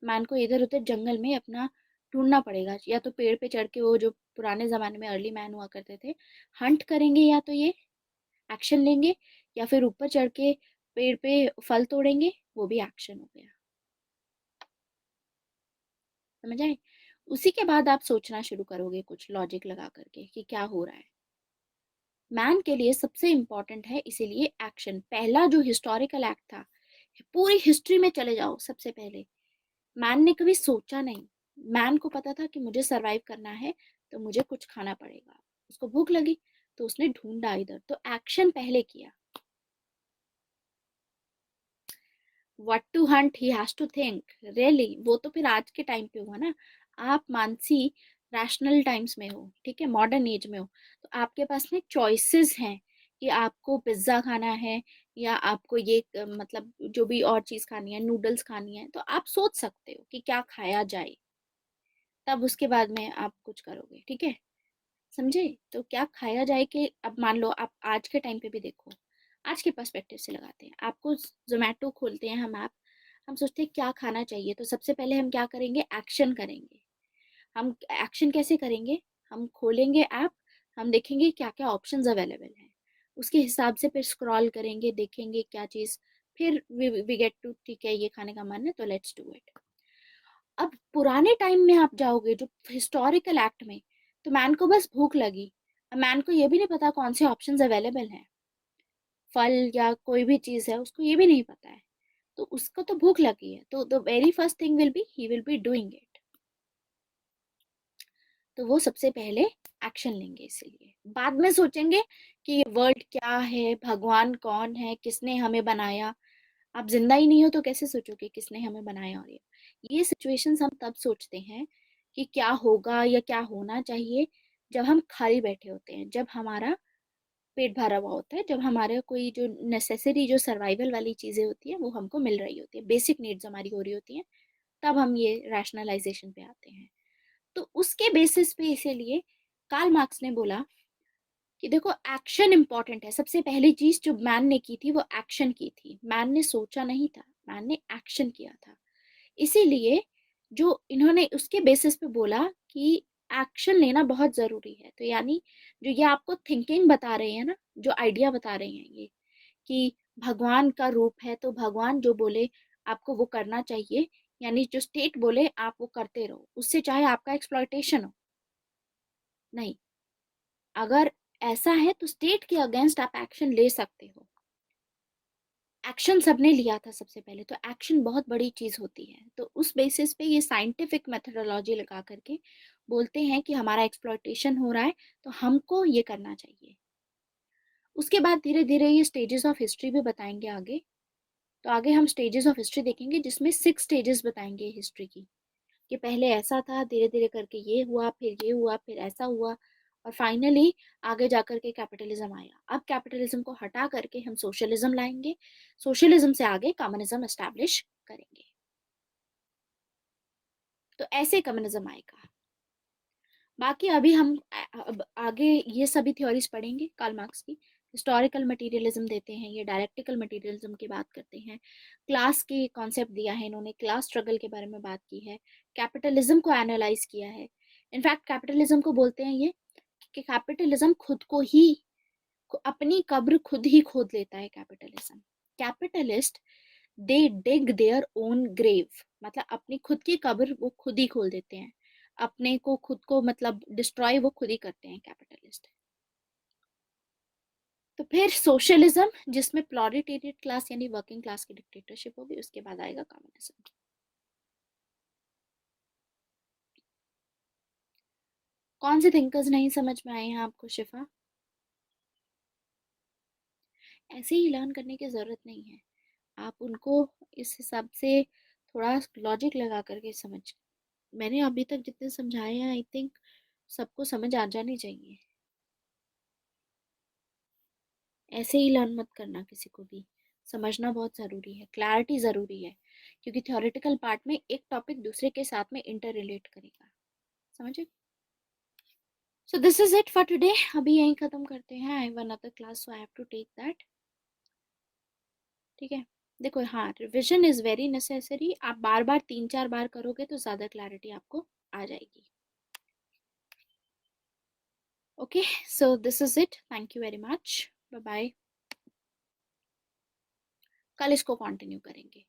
मैन को इधर उधर जंगल में अपना ढूंढना पड़ेगा, या तो पेड़ पे चढ़ के, वो जो पुराने जमाने में अर्ली मैन हुआ करते थे, हंट करेंगे, या तो ये एक्शन लेंगे, या फिर ऊपर चढ़ के पेड़ पे फल तोड़ेंगे, वो भी एक्शन हो गया। समझ आए? उसी के बाद आप सोचना शुरू करोगे कुछ लॉजिक लगा करके कि क्या हो रहा है। मैन के लिए सबसे इंपॉर्टेंट है इसीलिए एक्शन। पहला जो हिस्टोरिकल एक्ट था, पूरी हिस्ट्री में चले जाओ, सबसे पहले मैन ने कभी सोचा नहीं। मैन को पता था कि मुझे सरवाइव करना है, तो मुझे कुछ खाना पड़ेगा। उसको भूख लगी तो उसने ढूंढा इधर, तो एक्शन पहले किया। What to hunt he has to think. Really, वो तो फिर आज के टाइम पे हुआ ना। आप मानसी रैशनल टाइम्स में हो, ठीक है, मॉडर्न एज में हो, तो आपके पास में चॉइसेस हैं कि आपको पिज्जा खाना है, या आपको ये मतलब जो भी और चीज खानी है, नूडल्स खानी है, तो आप सोच सकते हो कि क्या खाया जाए, तब उसके बाद में आप कुछ करोगे। ठीक है, समझे? तो क्या खाया जाए कि अब मान लो आप आज के टाइम पे भी देखो, आज के पर्सपेक्टिव से लगाते हैं, आपको जोमेटो खोलते हैं हम ऐप, हम सोचते हैं क्या खाना चाहिए, तो सबसे पहले हम क्या करेंगे? एक्शन करेंगे। हम एक्शन कैसे करेंगे? हम खोलेंगे ऐप, हम देखेंगे क्या क्या ऑप्शंस अवेलेबल हैं, उसके हिसाब से फिर स्क्रॉल करेंगे, देखेंगे क्या चीज़, फिर वी गेट टू, ठीक है ये खाने का मन है तो लेट्स डू इट। अब पुराने टाइम में आप जाओगे जो हिस्टोरिकल एक्ट में, तो मैन को बस भूख लगी, अब मैन को ये भी नहीं पता कौन से ऑप्शंस अवेलेबल हैं, फल या कोई भी चीज़ है, उसको ये भी नहीं पता है, तो उसको तो भूख लगी है, तो the very first thing will be he will be doing it. तो वो सबसे पहले एक्शन लेंगे, इसीलिए बाद में सोचेंगे कि ये वर्ल्ड क्या है, भगवान कौन है, किसने हमें बनाया। आप जिंदा ही नहीं हो तो कैसे सोचोगे किसने हमें बनाया? और ये सिचुएशंस हम तब सोचते हैं कि क्या होगा या क्या होना चाहिए, जब हम खाली बैठे होते हैं, जब हमारा पेट भरा हुआ होता है, जब हमारे कोई जो नेसेसरी, जो सर्वाइवल वाली चीजें होती है वो हमको मिल रही होती है, बेसिक नीड्स हमारी हो रही होती हैं, तब हम ये रैशनलाइजेशन पे आते हैं। तो उसके बेसिस पे इसीलिए कार्ल मार्क्स ने बोला कि देखो एक्शन इंपॉर्टेंट है। सबसे पहली चीज जो मैन ने की थी वो एक्शन की थी। मैन ने सोचा नहीं था, मैन ने एक्शन किया था। इसीलिए जो इन्होंने उसके बेसिस पे बोला कि एक्शन लेना बहुत जरूरी है। तो यानी जो ये आपको थिंकिंग बता रहे हैं ना, जो आइडिया बता रहे हैं ये, कि भगवान का रूप है तो भगवान जो बोले आपको वो करना चाहिए, यानी जो स्टेट बोले आप वो करते रहो, उससे चाहे आपका एक्सप्लॉयटेशन हो। नहीं, अगर ऐसा है तो स्टेट के अगेंस्ट आप एक्शन ले सकते हो। एक्शन सबने लिया था सबसे पहले, तो एक्शन बहुत बड़ी चीज होती है। तो उस बेसिस पे ये साइंटिफिक मेथोडोलॉजी लगा करके बोलते हैं कि हमारा एक्सप्लॉयटेशन हो रहा है, तो हमको ये करना चाहिए। उसके बाद धीरे धीरे ये स्टेजेस ऑफ हिस्ट्री भी बताएंगे आगे। तो आगे हम स्टेजेस ऑफ हिस्ट्री देखेंगे, जिसमें 6 स्टेजेस बताएंगे हिस्ट्री की, कि पहले ऐसा था, धीरे धीरे करके ये हुआ, फिर ये हुआ, फिर ऐसा हुआ, और फाइनली आगे जाकर के कैपिटलिज्म आया। अब कैपिटलिज्म को हटा करके हम सोशलिज्म लाएंगे, सोशलिज्म से आगे कम्युनिज्म एस्टैब्लिश करेंगे। तो ऐसे कम्युनिज्म आएगा। बाकी अभी हम अब आगे ये सभी थ्योरीज पढ़ेंगे कार्ल मार्क्स की। हिस्टोरिकल मटेरियलिज्म देते हैं, ये डायलेक्टिकल मटेरियलिज्म की बात करते हैं, क्लास के कॉन्सेप्ट दिया है इन्होंने, क्लास स्ट्रगल के बारे में बात की है, कैपिटलिज्म को एनालाइज किया है। इनफैक्ट कैपिटलिज्म को बोलते हैं ये कि कैपिटलिज्म खुद को ही, अपनी कब्र खुद ही खोद लेता है capitalism. Capitalist they dig their own grave, मतलब अपनी खुद की कब्र वो खुद ही खोल देते हैं, अपने को खुद को मतलब डिस्ट्रॉय वो खुद ही करते हैं कैपिटलिस्ट। तो फिर सोशलिज्म, जिसमें प्रोलेटेरिएट क्लास यानी वर्किंग क्लास की डिक्टेटरशिप होगी, उसके बाद आएगा कम्युनिज्म। कौन से थिंकर्स नहीं समझ में आए हैं आपको शिफा? ऐसे ही लर्न करने की जरूरत नहीं है, आप उनको इस हिसाब से थोड़ा लॉजिक लगा करके समझ, मैंने अभी तक जितने समझाए हैं आई थिंक सबको समझ आ जानी चाहिए। ऐसे ही लर्न मत करना किसी को भी, समझना बहुत ज़रूरी है, क्लैरिटी ज़रूरी है, क्योंकि थ्योरेटिकल पार्ट में एक टॉपिक दूसरे के साथ में इंटर रिलेट करेगा। समझे? So this is it for today, अभी यहीं ख़त्म करते हैं। I have another class so I have to take that. ठीक है, देखो हाँ, रिविजन इज़ वेरी नेसेसरी। आप बार बार 3-4 बार करोगे तो ज़्यादा क्लैरिटी आपको आ जाएगी। Okay, so this is it, thank you very much, bye bye. कल इसको कंटिन्यू करेंगे।